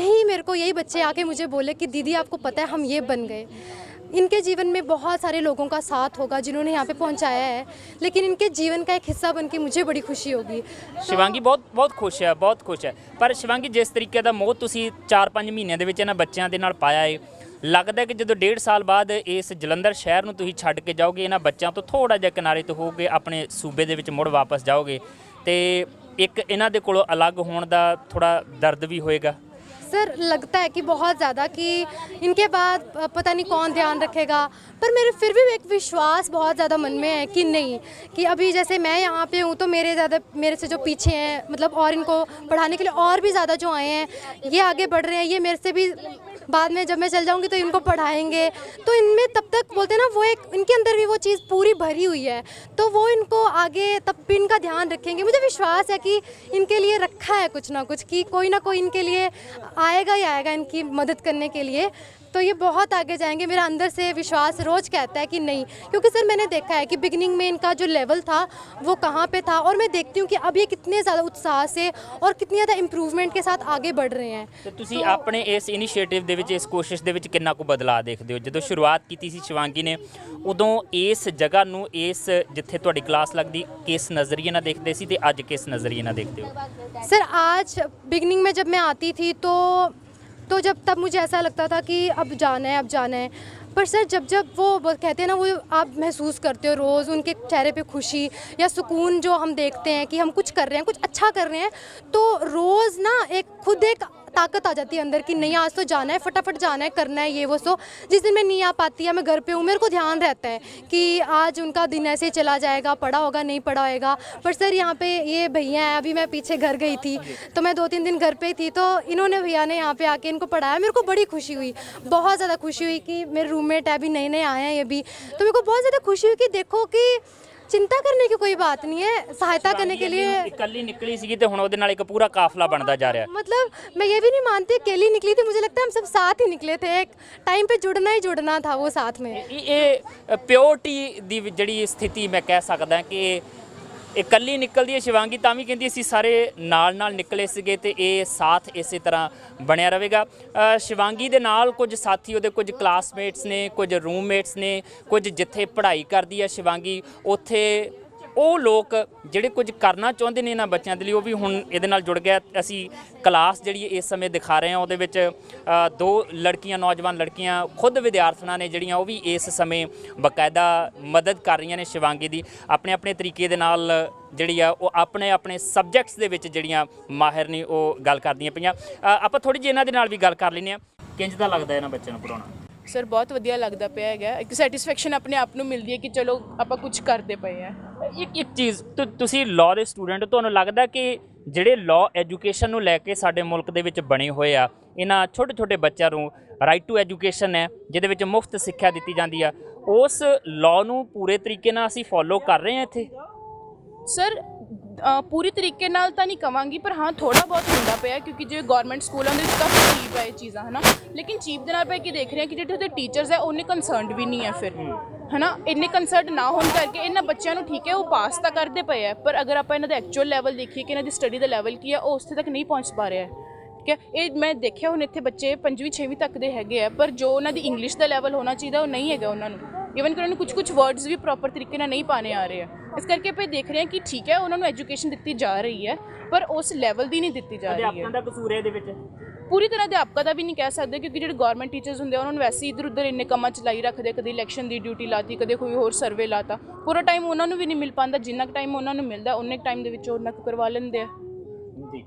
मेरे को यही बच्चे आके मुझे बोले कि दीदी आपको पता है हम ये बन गए। इनके जीवन में बहुत सारे लोगों का साथ होगा जिन्होंने यहाँ पे पहुँचाया है, लेकिन इनके जीवन का एक हिस्सा बन के मुझे बड़ी खुशी होगी। ਸ਼ਿਵਾਂਗੀ ਬਹੁਤ ਖੁਸ਼ ਹੈ, ਬਹੁਤ ਖੁਸ਼ ਹੈ। ਪਰ ਸ਼ਿਵਾਂਗੀ, ਜਿਸ ਤਰੀਕੇ ਦਾ ਮੋਹ ਤੁਸੀਂ 4-5 ਮਹੀਨਿਆਂ ਦੇ ਵਿੱਚ ਇਹਨਾਂ ਬੱਚਿਆਂ ਦੇ ਨਾਲ ਪਾਇਆ ਹੈ, ਲੱਗਦਾ ਕਿ ਜਦੋਂ 1.5 ਸਾਲ ਬਾਅਦ ਇਸ ਜਲੰਧਰ ਸ਼ਹਿਰ ਨੂੰ ਤੁਸੀਂ ਛੱਡ ਕੇ ਜਾਓਗੇ, ਇਹਨਾਂ ਬੱਚਿਆਂ ਤੋਂ ਥੋੜ੍ਹਾ ਜਿਹਾ ਕਿਨਾਰੇ ਤੋਂ ਹੋ ਕੇ ਆਪਣੇ ਸੂਬੇ ਦੇ ਵਿੱਚ ਮੁੜ ਵਾਪਸ ਜਾਓਗੇ ਤੇ ਇੱਕ ਇਹਨਾਂ ਦੇ ਕੋਲੋਂ ਅਲੱਗ ਹੋਣ ਦਾ ਥੋੜ੍ਹਾ ਦਰਦ ਵੀ ਹੋਏਗਾ? सर लगता है कि बहुत ज़्यादा कि इनके बाद पता नहीं कौन ध्यान रखेगा, पर मेरे फिर भी एक विश्वास बहुत ज़्यादा मन में है कि नहीं, कि अभी जैसे मैं यहाँ पे हूँ तो मेरे से जो पीछे हैं, मतलब और इनको पढ़ाने के लिए और भी ज़्यादा जो आए हैं ये आगे बढ़ रहे हैं, ये मेरे से भी बाद में जब मैं चल जाऊँगी तो इनको पढ़ाएंगे, तो इनमें तब तक बोलते हैं ना वो एक इनके अंदर भी वो चीज़ पूरी भरी हुई है, तो वो इनको आगे तब भी इनका ध्यान रखेंगे। मुझे विश्वास है कि इनके लिए रखा है कुछ ना कुछ, कि कोई ना कोई इनके लिए आएगा ही आएगा इनकी मदद करने के लिए। तो ये बहुत आगे जाएंगे, मेरा अंदर से विश्वास रोज़ कहता है कि नहीं, क्योंकि सर मैंने देखा है कि बिगिनिंग में इनका जो लेवल था वो कहाँ पे था, और मैं देखती हूँ कि अब ये कितने ज़्यादा उत्साह से और कितनी ज़्यादा इंप्रूवमेंट के साथ आगे बढ़ रहे हैं। ਤੇ ਤੁਸੀਂ ਆਪਣੇ ਇਸ ਇਨੀਸ਼ੀਏਟਿਵ ਦੇ ਵਿੱਚ, ਇਸ ਕੋਸ਼ਿਸ਼ ਦੇ ਵਿੱਚ ਕਿੰਨਾ ਕੁ ਬਦਲਾਅ ਦੇਖਦੇ ਹੋ? ਜਦੋਂ ਸ਼ੁਰੂਆਤ ਕੀਤੀ ਸੀ ਸ਼ਿਵਾਂਗੀ ਨੇ, ਉਦੋਂ ਇਸ ਜਗ੍ਹਾ ਨੂੰ, ਇਸ ਜਿੱਥੇ ਤੁਹਾਡੀ ਕਲਾਸ ਲੱਗਦੀ, ਕਿਸ ਨਜ਼ਰੀਏ ਨਾਲ ਦੇਖਦੇ ਸੀ ਤੇ ਅੱਜ ਕਿਸ ਨਜ਼ਰੀਏ ਨਾਲ ਦੇਖਦੇ ਹੋ? सर आज बिगनिंग में जब मैं आती थी तो जब तब मुझे ऐसा लगता था कि अब जाना है, अब जाना है। पर सर जब जब वो कहते हैं ना, वो आप महसूस करते हो रोज़ उनके चेहरे पे खुशी या सुकून जो हम देखते हैं कि हम कुछ कर रहे हैं, कुछ अच्छा कर रहे हैं, तो रोज़ ना एक ताकत आ जाती है अंदर कि नहीं आज तो जाना है, फटाफट जाना है, करना है ये वो। सो जिस दिन मैं नहीं आ पाती या मैं घर पे हूँ, मेरे को ध्यान रहता है कि आज उनका दिन ऐसे ही चला जाएगा, पढ़ा होगा नहीं पढ़ा होगा। पर सर यहाँ पे ये भैया हैं, अभी मैं पीछे घर गई थी तो मैं 2-3 दिन घर पे थी, तो इन्होंने भैया ने यहाँ पे आके इनको पढ़ाया। मेरे को बड़ी खुशी हुई, बहुत ज़्यादा खुशी हुई कि मेरे रूममेट है, अभी नए नए आए हैं ये भी, तो मेरे को बहुत ज़्यादा खुशी हुई कि देखो कि चिंता करने की कोई बात नहीं है, सहायता करने के लिए। इकल्ली निकली सी ते हुण ਉਹਦੇ ਨਾਲ ਇੱਕ ਪੂਰਾ ਕਾਫਲਾ ਬਣਦਾ ਜਾ ਰਿਹਾ। मतलब मैं ये भी नहीं मानती अकेली निकली थी, मुझे लगता है हम सब साथ ही निकले थे, एक टाइम पे जुड़ना ही जुड़ना था वो साथ में। ਇਹ ਪਿਓਰਟੀ ਦੀ ਜਿਹੜੀ ਸਥਿਤੀ ਮੈਂ ਕਹਿ ਸਕਦਾ ਕਿ ਇਕੱਲੀ ਨਿਕਲਦੀ ਹੈ ਸ਼ਿਵਾਂਗੀ, ਤਾਂ ਵੀ ਕਹਿੰਦੀ ਅਸੀਂ ਸਾਰੇ ਨਾਲ ਨਿਕਲੇ ਸੀਗੇ ਤੇ ਇਹ ਸਾਥ ਇਸੇ ਤਰ੍ਹਾਂ ਬਣਿਆ ਰਹੇਗਾ। ਸ਼ਿਵਾਂਗੀ ਦੇ ਨਾਲ ਕੁਝ ਸਾਥੀ, ਉਹਦੇ ਕੁਝ ਕਲਾਸਮੇਟਸ ਨੇ, ਕੁਝ ਰੂਮਮੇਟਸ ਨੇ, ਕੁਝ ਜਿੱਥੇ ਪੜ੍ਹਾਈ ਕਰਦੀ ਹੈ ਸ਼ਿਵਾਂਗੀ, ਉੱਥੇ ਉਹ ਲੋਕ ਜਿਹੜੇ ਕੁਝ ਕਰਨਾ ਚਾਹੁੰਦੇ ਨੇ ਇਹਨਾਂ ਬੱਚਿਆਂ ਦੇ ਲਈ, ਉਹ ਵੀ ਹੁਣ ਇਹਦੇ ਨਾਲ ਜੁੜ ਗਿਆ। ਅਸੀਂ ਕਲਾਸ ਜਿਹੜੀ ਇਸ ਸਮੇਂ ਦਿਖਾ ਰਹੇ ਹਾਂ, ਉਹਦੇ ਵਿੱਚ 2 ਲੜਕੀਆਂ, ਨੌਜਵਾਨ ਲੜਕੀਆਂ, ਖੁਦ ਵਿਦਿਆਰਥਣਾਂ ਨੇ ਜਿਹੜੀਆਂ, ਉਹ ਵੀ ਇਸ ਸਮੇਂ ਬਾਕਾਇਦਾ ਮਦਦ ਕਰ ਰਹੀਆਂ ਨੇ ਸ਼ਿਵਾਂਗੀ ਦੀ, ਆਪਣੇ ਆਪਣੇ ਤਰੀਕੇ ਦੇ ਨਾਲ ਜਿਹੜੀ ਆ ਉਹ ਆਪਣੇ ਆਪਣੇ ਸਬਜੈਕਟਸ ਦੇ ਵਿੱਚ ਜਿਹੜੀਆਂ ਮਾਹਿਰ ਨੇ ਉਹ ਗੱਲ ਕਰਦੀਆਂ ਪਈਆਂ। ਆਪਾਂ ਥੋੜ੍ਹੀ ਜਿਹੀ ਇਹਨਾਂ ਦੇ ਨਾਲ ਵੀ ਗੱਲ ਕਰ ਲੈਂਦੇ ਹਾਂ। ਕਿੰਝ ਦਾ ਲੱਗਦਾ ਇਹਨਾਂ ਬੱਚਿਆਂ ਨੂੰ ਪੜ੍ਹਾਉਣਾ? ਸਰ ਬਹੁਤ ਵਧੀਆ ਲੱਗਦਾ ਪਿਆ ਹੈਗਾ, ਇੱਕ ਸੈਟੀਸਫੈਕਸ਼ਨ ਆਪਣੇ ਆਪ ਨੂੰ ਮਿਲਦੀ ਹੈ ਕਿ ਚਲੋ ਆਪਾਂ ਕੁਝ ਕਰਦੇ ਪਏ ਆ। ਇੱਕ ਚੀਜ਼, ਤੁਸੀਂ ਲਾਅ ਦੇ ਸਟੂਡੈਂਟ, ਤੁਹਾਨੂੰ ਲੱਗਦਾ ਕਿ ਜਿਹੜੇ ਲਾਅ ਐਜੂਕੇਸ਼ਨ ਨੂੰ ਲੈ ਕੇ ਸਾਡੇ ਮੁਲਕ ਦੇ ਵਿੱਚ ਬਣੇ ਹੋਏ ਆ, ਇਹਨਾਂ ਛੋਟੇ ਛੋਟੇ ਬੱਚਿਆਂ ਨੂੰ ਰਾਈਟ ਟੂ ਐਜੂਕੇਸ਼ਨ ਹੈ ਜਿਹਦੇ ਵਿੱਚ ਮੁਫਤ ਸਿੱਖਿਆ ਦਿੱਤੀ ਜਾਂਦੀ ਆ, ਉਸ ਲਾਅ ਨੂੰ ਪੂਰੇ ਤਰੀਕੇ ਨਾਲ ਅਸੀਂ ਫੋਲੋ ਕਰ ਰਹੇ ਹਾਂ ਇੱਥੇ? ਸਰ ਪੂਰੀ ਤਰੀਕੇ ਨਾਲ ਤਾਂ ਨਹੀਂ ਕਵਾਂਗੀ, ਪਰ ਹਾਂ ਥੋੜਾ ਬਹੁਤ ਹੁੰਦਾ ਪਿਆ, ਕਿਉਂਕਿ ਜੇ ਗਵਰਨਮੈਂਟ ਸਕੂਲਾਂ ਦੇ ਵਿੱਚ ਕਾਫੀ ਚੀਪ ਹੈ ਇਹ ਚੀਜ਼ਾਂ, ਹੈ ਨਾ। ਲੇਕਿਨ ਚੀਪ ਦੇ ਨਾਲ ਆਪਾਂ ਕੀ ਦੇਖ ਰਹੇ ਹਾਂ ਕਿ ਜਿਹੜੇ ਉਹਦੇ ਟੀਚਰਸ ਹੈ ਉਹਨੇ ਕੰਸਰਨਡ ਵੀ ਨਹੀਂ ਹੈ ਫਿਰ, ਹੈ ਨਾ। ਇੰਨੇ ਕੰਸਰਨਡ ਨਾ ਹੋਣ ਕਰਕੇ ਇਹਨਾਂ ਬੱਚਿਆਂ ਨੂੰ ਠੀਕ ਹੈ ਉਹ ਪਾਸ ਤਾਂ ਕਰਦੇ ਪਏ ਹੈ, ਪਰ ਅਗਰ ਆਪਾਂ ਇਹਨਾਂ ਦਾ ਐਕਚੁਅਲ ਲੈਵਲ ਦੇਖੀਏ ਕਿ ਇਹਨਾਂ ਦੀ ਸਟੱਡੀ ਦਾ ਲੈਵਲ ਕੀ ਹੈ, ਉਹ ਉੱਥੇ ਤੱਕ ਨਹੀਂ ਪਹੁੰਚ ਪਾ ਰਿਹਾ ਹੈ। ਠੀਕ ਹੈ, ਇਹ ਮੈਂ ਦੇਖਿਆ ਹੁਣ ਇੱਥੇ ਬੱਚੇ 5ਵੀਂ 6ਵੀਂ ਤੱਕ ਦੇ ਹੈਗੇ ਆ, ਪਰ ਜੋ ਉਹਨਾਂ ਦੀ ਇੰਗਲਿਸ਼ ਦਾ ਲੈਵਲ ਹੋਣਾ ਚਾਹੀਦਾ ਉਹ ਨਹੀਂ ਹੈਗਾ ਉਹਨਾਂ ਨੂੰ। ਈਵਨ ਕਿ ਉਹਨਾਂ ਨੂੰ ਕੁਝ ਵਰਡਸ ਵੀ ਪ੍ਰੋਪਰ ਤਰੀਕੇ ਨਾਲ ਨਹੀਂ ਪਾਣੇ ਆ ਰਹੇ ਆ। ਇਸ ਕਰਕੇ ਆਪਾਂ ਦੇਖ ਰਹੇ ਹਾਂ ਕਿ ਠੀਕ ਹੈ ਉਹਨਾਂ ਨੂੰ ਐਜੂਕੇਸ਼ਨ ਦਿੱਤੀ ਜਾ ਰਹੀ ਹੈ, ਪਰ ਉਸ ਲੈਵਲ ਦੀ ਨਹੀਂ ਦਿੱਤੀ ਜਾ ਰਹੀ ਹੈ। ਅਧਿਆਪਕਾਂ ਦਾ ਕਸੂਰ ਹੈ ਇਹਦੇ ਵਿੱਚ? ਪੂਰੀ ਤਰ੍ਹਾਂ ਅਧਿਆਪਕਾਂ ਦਾ ਵੀ ਨਹੀਂ ਕਹਿ ਸਕਦੇ, ਕਿਉਂਕਿ ਜਿਹੜੇ ਗਵਰਨਮੈਂਟ ਟੀਚਰਸ ਹੁੰਦੇ ਆ ਉਹਨਾਂ ਨੂੰ ਵੈਸੇ ਹੀ ਇੱਧਰ ਉੱਧਰ ਇੰਨੇ ਕੰਮਾਂ 'ਚ ਲਾਈ ਰੱਖਦੇ, ਕਦੇ ਇਲੈਕਸ਼ਨ ਦੀ ਡਿਊਟੀ ਲਾਤੀ, ਕਦੇ ਕੋਈ ਹੋਰ ਸਰਵੇ ਲਾਤਾ, ਪੂਰਾ ਟਾਈਮ ਉਹਨਾਂ ਨੂੰ ਵੀ ਨਹੀਂ ਮਿਲ ਪਾਉਂਦਾ। ਜਿੰਨਾ ਕੁ ਟਾਈਮ ਉਹਨਾਂ ਨੂੰ ਮਿਲਦਾ ਉਨੇ ਟਾਈਮ ਦੇ ਵਿੱਚ ਉਹਨਾਂ ਕੁ ਕਰਵਾ ਲੈਂਦੇ ਆ। ਜੀ,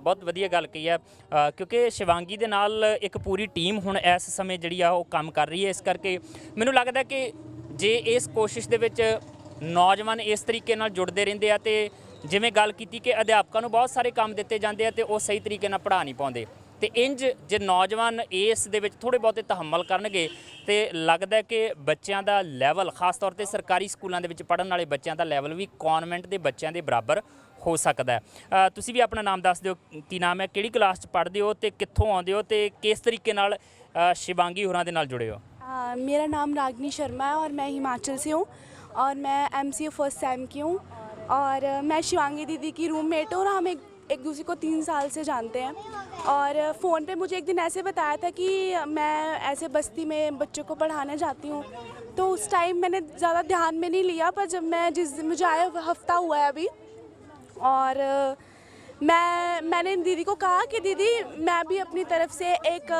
ਬਹੁਤ ਵਧੀਆ ਗੱਲ ਕਹੀ ਹੈ, ਕਿਉਂਕਿ ਸ਼ਿਵਾਂਗੀ ਦੇ ਨਾਲ ਇੱਕ ਪੂਰੀ ਟੀਮ ਹੁਣ ਇਸ ਸਮੇਂ ਜਿਹੜੀ ਆ ਉਹ ਕੰਮ ਕਰ ਰਹੀ ਹੈ। ਇਸ ਕਰਕੇ ਮੈਨੂੰ ਲੱਗਦਾ ਕਿ ਜੇ ਇਸ ਕੋਸ਼ਿਸ਼ ਦੇ ਵਿੱਚ ਨੌਜਵਾਨ ਇਸ ਤਰੀਕੇ ਨਾਲ ਜੁੜਦੇ ਰਹਿੰਦੇ ਆ, ਤੇ ਜਿਵੇਂ ਗੱਲ ਕੀਤੀ ਕਿ ਅਧਿਆਪਕਾਂ ਨੂੰ ਬਹੁਤ ਸਾਰੇ ਕੰਮ ਦਿੱਤੇ ਜਾਂਦੇ ਆ ਤੇ ਉਹ ਸਹੀ ਤਰੀਕੇ ਨਾਲ ਪੜ੍ਹਾ ਨਹੀਂ ਪਾਉਂਦੇ, ਤੇ ਇੰਜ ਜੇ ਨੌਜਵਾਨ ਇਸ ਦੇ ਵਿੱਚ ਥੋੜ੍ਹੇ ਬਹੁਤੇ ਤਹੱਮਲ ਕਰਨਗੇ ਤੇ ਲੱਗਦਾ ਕਿ ਬੱਚਿਆਂ ਦਾ ਲੈਵਲ, ਖਾਸ ਤੌਰ 'ਤੇ ਸਰਕਾਰੀ ਸਕੂਲਾਂ ਦੇ ਵਿੱਚ ਪੜ੍ਹਨ ਵਾਲੇ ਬੱਚਿਆਂ ਦਾ ਲੈਵਲ ਵੀ ਕੌਨਵੈਂਟ ਦੇ ਬੱਚਿਆਂ ਦੇ ਬਰਾਬਰ ਹੋ ਸਕਦਾ ਹੈ। ਤੁਸੀਂ ਵੀ ਆਪਣਾ ਨਾਮ ਦੱਸ ਦਿਓ, ਕੀ ਨਾਮ ਹੈ, ਕਿਹੜੀ ਕਲਾਸ 'ਚ ਪੜ੍ਹਦੇ ਹੋ ਤੇ ਕਿੱਥੋਂ ਆਉਂਦੇ ਹੋ ਤੇ ਕਿਸ ਤਰੀਕੇ ਨਾਲ ਸ਼ਿਵਾਂਗੀ ਹੋਰਾਂ ਦੇ ਨਾਲ ਜੁੜੇ ਹੋ? मेरा नाम रागनी शर्मा है और मैं हिमाचल से हूँ और मैं MCA फर्स्ट सेम की हूँ और मैं शिवांगी दीदी की रूममेट हूँ और हम एक दूसरे को 3 साल से जानते हैं। और फ़ोन पे मुझे एक दिन ऐसे बताया था कि मैं ऐसे बस्ती में बच्चों को पढ़ाने जाती हूँ, तो उस टाइम मैंने ज़्यादा ध्यान में नहीं लिया, पर जब मैं जिस दिन मुझे आया हफ़्ता हुआ है अभी, और मैंने दीदी को कहा कि दीदी मैं भी अपनी तरफ से एक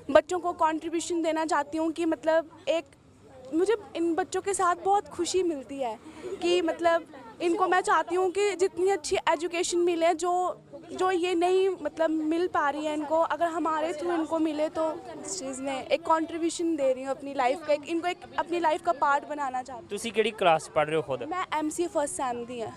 बच्चों को कंट्रीब्यूशन देना चाहती हूँ, कि मतलब एक मुझे इन बच्चों के साथ बहुत खुशी मिलती है कि मतलब इनको मैं चाहती हूँ कि जितनी अच्छी एजुकेशन मिले जो ये नहीं मतलब मिल पा रही है इनको, अगर हमारे थ्रू इनको मिले तो इस चीज़ में एक कंट्रीब्यूशन दे रही हूँ अपनी लाइफ का, इनको एक अपनी लाइफ का पार्ट बनाना चाहती हूँ। ਤੁਸੀਂ ਕਿਹੜੀ ਕਲਾਸ ਪੜ੍ਹ ਰਹੇ ਹੋ ਖੁਦ? मैं MCA फर्स्ट सेम दी है।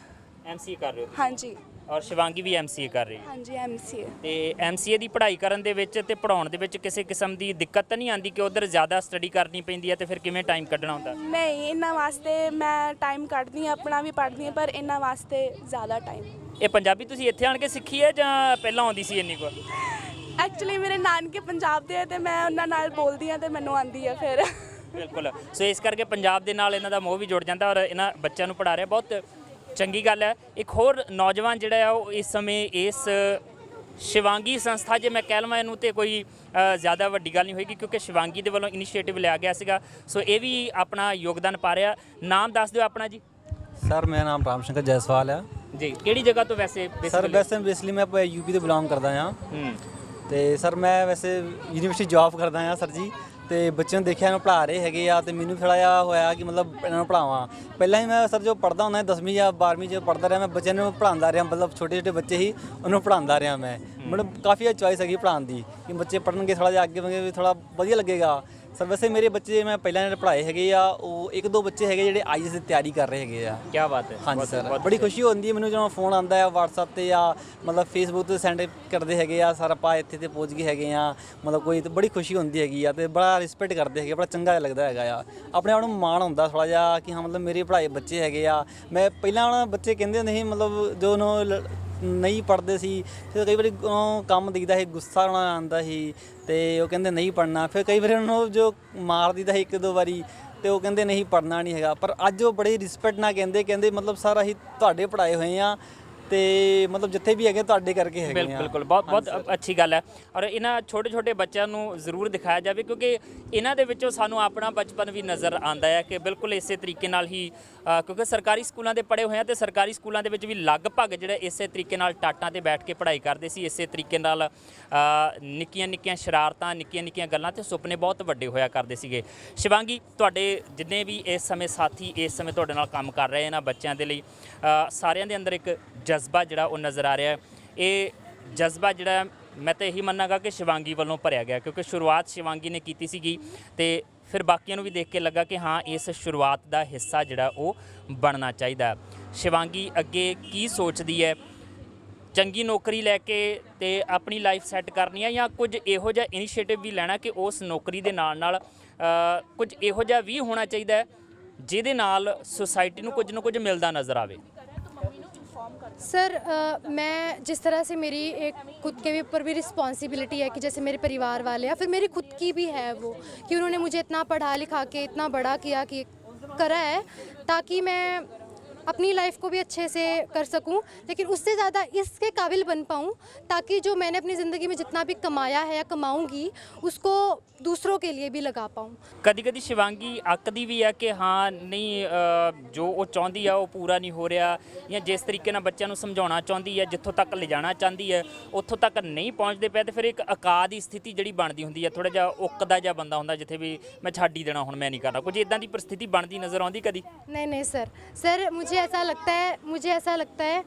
MCA ਕਰ ਰਹੇ ਹੋ? हाँ जी। ਔਰ ਸ਼ਿਵਾਂਗੀ ਵੀ MCA ਕਰ ਰਹੀ ਹੈ? हाँ जी MCA। ਤੇ MCA ਦੀ ਪੜ੍ਹਾਈ ਕਰਨ ਦੇ ਵਿੱਚ ਤੇ ਪੜ੍ਹਾਉਣ ਦੇ ਵਿੱਚ ਕਿਸੇ ਕਿਸਮ ਦੀ ਦਿੱਕਤ ਤਾਂ ਨਹੀਂ ਆਉਂਦੀ ਕਿ ਉਧਰ ਜ਼ਿਆਦਾ ਸਟੱਡੀ ਕਰਨੀ ਪੈਂਦੀ ਹੈ ਤੇ ਫਿਰ ਕਿਵੇਂ ਟਾਈਮ ਕੱਢਣਾ ਹੁੰਦਾ? नहीं इन्ना वास्ते मैं टाइम कटदी हाँ, अपना भी पढ़दी हाँ, पर इन्ना वास्ते ज़्यादा टाइम। ਇਹ ਪੰਜਾਬੀ ਤੁਸੀਂ ਇੱਥੇ ਆਣ ਕੇ ਸਿੱਖੀ ਹੈ ਜਾਂ ਪਹਿਲਾਂ ਆਉਂਦੀ ਸੀ ਇੰਨੀ ਕੁ? ਐਕਚੁਅਲੀ ਮੇਰੇ ਨਾਨਕੇ ਪੰਜਾਬ ਦੇ ਆ ਤੇ ਮੈਂ ਉਹਨਾਂ ਨਾਲ ਬੋਲਦੀ ਆ ਤੇ ਮੈਨੂੰ ਆਉਂਦੀ ਆ ਫਿਰ। ਬਿਲਕੁਲ, ਸੋ ਇਸ ਕਰਕੇ ਪੰਜਾਬ ਦੇ ਨਾਲ ਇਹਨਾਂ ਦਾ ਮੋਹ ਵੀ ਜੁੜ ਜਾਂਦਾ ਔਰ ਇਹਨਾਂ ਬੱਚਿਆਂ ਨੂੰ ਪੜ੍ਹਾ ਰਿਹਾ, ਬਹੁਤ ਚੰਗੀ ਗੱਲ ਹੈ। ਇੱਕ ਹੋਰ ਨੌਜਵਾਨ ਜਿਹੜਾ ਆ ਉਹ ਇਸ ਸਮੇਂ ਇਸ ਸ਼ਿਵਾਂਗੀ ਸੰਸਥਾ, ਜੇ ਮੈਂ ਕਹਿ ਲਵਾਂ ਇਹਨੂੰ, ਤੇ ਕੋਈ ਜ਼ਿਆਦਾ ਵੱਡੀ ਗੱਲ ਨਹੀਂ ਹੋਏਗੀ ਕਿਉਂਕਿ ਸ਼ਿਵਾਂਗੀ ਦੇ ਵੱਲੋਂ ਇਨੀਸ਼ੀਏਟਿਵ ਲਿਆ ਗਿਆ ਸੀਗਾ, ਸੋ ਇਹ ਵੀ ਆਪਣਾ ਯੋਗਦਾਨ ਪਾ ਰਿਹਾ। ਨਾਮ ਦੱਸ ਦਿਓ ਆਪਣਾ ਜੀ। ਸਰ ਮੇਰਾ ਨਾਮ ਰਾਮ ਸ਼ੰਕਰ ਜੈਸਵਾਲ ਹੈ ਜੀ, ਕਿਹੜੀ ਜਗ੍ਹਾ ਤੋਂ ਵੈਸੇ? ਸਰ ਵੈਸੇ ਬੇਸਿਕਲੀ ਮੈਂ ਯੂਪੀ ਤੋਂ ਬਿਲੋਂਗ ਕਰਦਾ ਹਾਂ ਹੂੰ, ਤੇ ਸਰ ਮੈਂ ਵੈਸੇ ਯੂਨੀਵਰਸਿਟੀ ਜੌਬ ਕਰਦਾ ਹਾਂ ਸਰ ਜੀ, ਤੇ ਬੱਚਿਆਂ ਨੂੰ ਦੇਖਿਆ ਇਹਨੂੰ ਪੜ੍ਹਾ ਰਹੇ ਹੈਗੇ ਆ, ਤੇ ਮੈਨੂੰ ਥੋੜ੍ਹਾ ਜਿਹਾ ਹੋਇਆ ਕਿ ਮਤਲਬ ਇਹਨਾਂ ਨੂੰ ਪੜ੍ਹਾਵਾਂ। ਪਹਿਲਾਂ ਹੀ ਮੈਂ ਸਰ ਜੋ ਪੜ੍ਹਦਾ ਹੁੰਦਾ 10ਵੀਂ ਜਾਂ 12ਵੀਂ 'ਚ ਪੜ੍ਹਦਾ ਰਿਹਾ, ਮੈਂ ਬੱਚਿਆਂ ਨੂੰ ਪੜ੍ਹਾਉਂਦਾ ਰਿਹਾ, ਮਤਲਬ ਛੋਟੇ ਛੋਟੇ ਬੱਚੇ ਹੀ ਉਹਨੂੰ ਪੜ੍ਹਾਉਂਦਾ ਰਿਹਾ ਮੈਂ। ਮਤਲਬ ਕਾਫੀ ਚੋਇਸ ਹੈਗੀ ਪੜ੍ਹਾਉਣ ਦੀ ਕਿ ਬੱਚੇ ਪੜ੍ਹਨਗੇ, ਥੋੜ੍ਹਾ ਜਿਹਾ ਅੱਗੇ ਵੀ ਥੋੜ੍ਹਾ ਵਧੀਆ ਲੱਗੇਗਾ। ਸਰ ਵੈਸੇ ਮੇਰੇ ਬੱਚੇ ਮੈਂ ਪਹਿਲਾਂ ਜਿਹੜੇ ਪੜ੍ਹਾਏ ਹੈਗੇ ਆ, ਉਹ 1-2 ਬੱਚੇ ਹੈਗੇ ਜਿਹੜੇ IELTS ਦੀ ਤਿਆਰੀ ਕਰ ਰਹੇ ਹੈਗੇ ਆ। ਕੀ ਬਾਤ ਹੈ। ਹਾਂਜੀ ਸਰ, ਬੜੀ ਖੁਸ਼ੀ ਹੁੰਦੀ ਹੈ ਮੈਨੂੰ ਜਦੋਂ ਫੋਨ ਆਉਂਦਾ ਹੈ WhatsApp ਤੇ ਜਾਂ ਮਤਲਬ Facebook ਤੇ ਸੈਂਡ ਕਰਦੇ ਹੈਗੇ ਆ, ਸਰ ਆਪਾਂ ਇੱਥੇ ਤੇ ਪਹੁੰਚ ਗਏ ਹੈਗੇ ਆ, ਮਤਲਬ ਕੋਈ ਤੇ ਬੜੀ ਖੁਸ਼ੀ ਹੁੰਦੀ ਹੈਗੀ ਆ, ਤੇ ਬੜਾ ਰਿਸਪੈਕਟ ਕਰਦੇ ਹੈਗੇ, ਬੜਾ ਚੰਗਾ ਲੱਗਦਾ ਹੈਗਾ ਆ। ਆਪਣੇ ਆਪ ਨੂੰ ਮਾਣ ਹੁੰਦਾ ਥੋੜ੍ਹਾ ਜਿਹਾ ਕਿ ਹਾਂ ਮਤਲਬ ਮੇਰੇ ਪੜ੍ਹਾਏ ਬੱਚੇ ਹੈਗੇ ਆ। ਮੈਂ ਪਹਿਲਾਂ ਬੱਚੇ ਕਹਿੰਦੇ ਹੁੰਦੇ ਸੀ ਮਤਲਬ ਜੋ ਨਹੀਂ ਪੜ੍ਹਦੇ ਸੀ, ਫਿਰ ਕਈ ਵਾਰੀ ਕੰਮ ਦਿਖਦਾ ਸੀ, ਗੁੱਸਾ ਉਹਨਾਂ ਆਉਂਦਾ ਸੀ, ਤੇ ਉਹ ਕਹਿੰਦੇ ਨਹੀਂ ਪੜ੍ਹਨਾ। ਫਿਰ ਕਈ ਵਾਰੀ ਉਹਨੂੰ ਜੋ ਮਾਰ ਦਿੰਦਾ ਸੀ 1-2 ਵਾਰੀ, ਤੇ ਉਹ ਕਹਿੰਦੇ ਨਹੀਂ ਪੜ੍ਹਨਾ ਨਹੀਂ ਹੈਗਾ। ਪਰ ਅੱਜ ਉਹ ਬੜੇ ਰਿਸਪੈਕਟ ਨਾਲ ਕਹਿੰਦੇ ਮਤਲਬ ਸਰ ਅਸੀਂ ਤੁਹਾਡੇ ਪੜ੍ਹਾਏ ਹੋਏ ਆ, ਤੇ ਮਤਲਬ ਜਿੱਥੇ ਵੀ ਹੈਗੇ ਤੁਹਾਡੇ ਕਰਕੇ ਹੈਗੇ ਆ। ਬਿਲਕੁਲ, ਬਹੁਤ ਅੱਛੀ ਗੱਲ ਹੈ। ਔਰ ਇਹਨਾਂ ਛੋਟੇ ਛੋਟੇ ਬੱਚਿਆਂ ਨੂੰ ਜ਼ਰੂਰ ਦਿਖਾਇਆ ਜਾਵੇ ਕਿਉਂਕਿ ਇਹਨਾਂ ਦੇ ਵਿੱਚੋਂ ਸਾਨੂੰ ਆਪਣਾ ਬਚਪਨ ਵੀ ਨਜ਼ਰ ਆਉਂਦਾ ਹੈ ਕਿ ਬਿਲਕੁਲ ਇਸੇ ਤਰੀਕੇ ਨਾਲ ਹੀ, ਕਿਉਂਕਿ ਸਰਕਾਰੀ ਸਕੂਲਾਂ ਦੇ ਪੜ੍ਹੇ ਹੋਏ ਆ, ਤੇ ਸਰਕਾਰੀ ਸਕੂਲਾਂ ਦੇ ਵਿੱਚ ਵੀ ਲਗਭਗ ਜਿਹੜੇ ਇਸੇ ਤਰੀਕੇ ਨਾਲ ਟਾਟਾਂ ਤੇ ਬੈਠ ਕੇ ਪੜ੍ਹਾਈ ਕਰਦੇ ਸੀ, ਇਸੇ ਤਰੀਕੇ ਨਾਲ ਨਿੱਕੀਆਂ ਨਿੱਕੀਆਂ ਸ਼ਰਾਰਤਾਂ, ਨਿੱਕੀਆਂ ਨਿੱਕੀਆਂ ਗੱਲਾਂ ਤੇ ਸੁਪਨੇ ਬਹੁਤ ਵੱਡੇ ਹੋਇਆ ਕਰਦੇ ਸੀਗੇ। ਸ਼ਿਵਾਂਗੀ, ਤੁਹਾਡੇ ਜਿੰਨੇ ਵੀ ਇਸ ਸਮੇਂ ਸਾਥੀ ਇਸ ਸਮੇਂ ਤੁਹਾਡੇ ਨਾਲ ਕੰਮ ਕਰ ਰਹੇ ਇਹਨਾਂ ਬੱਚਿਆਂ ਦੇ ਲਈ, ਸਾਰਿਆਂ ਦੇ ਅੰਦਰ ਇੱਕ ਜਜ਼ਬਾ ਜਿਹੜਾ ਉਹ ਨਜ਼ਰ ਆ ਰਿਹਾ ਹੈ। ਇਹ ਜਜ਼ਬਾ ਜਿਹੜਾ ਮੈਂ ਤਾਂ ਇਹੀ ਮੰਨਾਂਗਾ ਕਿ ਸ਼ਿਵਾਂਗੀ ਵੱਲੋਂ ਭਰਿਆ ਗਿਆ, ਕਿਉਂਕਿ ਸ਼ੁਰੂਆਤ ਸ਼ਿਵਾਂਗੀ ਨੇ ਕੀਤੀ ਸੀਗੀ, ਤੇ ਫਿਰ ਬਾਕੀਆਂ ਨੂੰ ਵੀ ਦੇਖ ਕੇ ਲੱਗਾ ਕਿ ਹਾਂ ਇਸ ਸ਼ੁਰੂਆਤ ਦਾ ਹਿੱਸਾ ਜਿਹੜਾ ਉਹ ਬਣਨਾ ਚਾਹੀਦਾ। ਸ਼ਿਵਾਂਗੀ ਅੱਗੇ ਕੀ ਸੋਚਦੀ ਹੈ? ਚੰਗੀ ਨੌਕਰੀ ਲੈ ਕੇ ਤੇ ਆਪਣੀ ਲਾਈਫ ਸੈੱਟ ਕਰਨੀ ਹੈ, ਜਾਂ ਕੁਝ ਇਹੋ ਜਿਹਾ ਇਨੀਸ਼ੀਏਟਿਵ ਵੀ ਲੈਣਾ ਕਿ ਉਸ ਨੌਕਰੀ ਦੇ ਨਾਲ ਨਾਲ ਕੁਝ ਇਹੋ ਜਿਹਾ ਵੀ ਹੋਣਾ ਚਾਹੀਦਾ ਹੈ ਜਿਹਦੇ ਨਾਲ सोसाइटी ਨੂੰ ਕੁਝ ਨਾ ਕੁਝ ਮਿਲਦਾ नज़र आवे? सर मैं जिस तरह से मेरी एक खुद के भी ऊपर भी रिस्पॉन्सिबिलिटी है कि जैसे मेरे परिवार वाले या फिर मेरी खुद की भी है वो, कि उन्होंने मुझे इतना पढ़ा लिखा के इतना बड़ा किया कि करा है ताकि मैं अपनी लाइफ को भी अच्छे से कर सकूं, लेकिन उससे ज़्यादा इसके काबिल बन पाऊं ताकि जो मैंने अपनी ज़िंदगी में जितना भी कमाया है या कमाऊंगी उसको दूसरों के लिए भी लगा पाऊं। कदी कदी शिवांगी अकदी भी है कि हाँ नहीं जो वो चाहती है वो पूरा नहीं हो रहा, या जिस तरीके नाल बच्चों को समझाना चाहती है, जिथों तक ले जाना चाहती है उत्थों तक नहीं पहुँचते पे, तो फिर एक अका दी स्थिति जिहड़ी बनती हुंदी है, थोड़ा जिहा उकदा जिहा बंदा हुंदा जिथे भी मैं छड्ड ही देना हुण मैं नहीं करना, कुछ इदां दी परिस्थिति बनती नज़र आउंदी कदी? नहीं सर मुझे ऐसा लगता है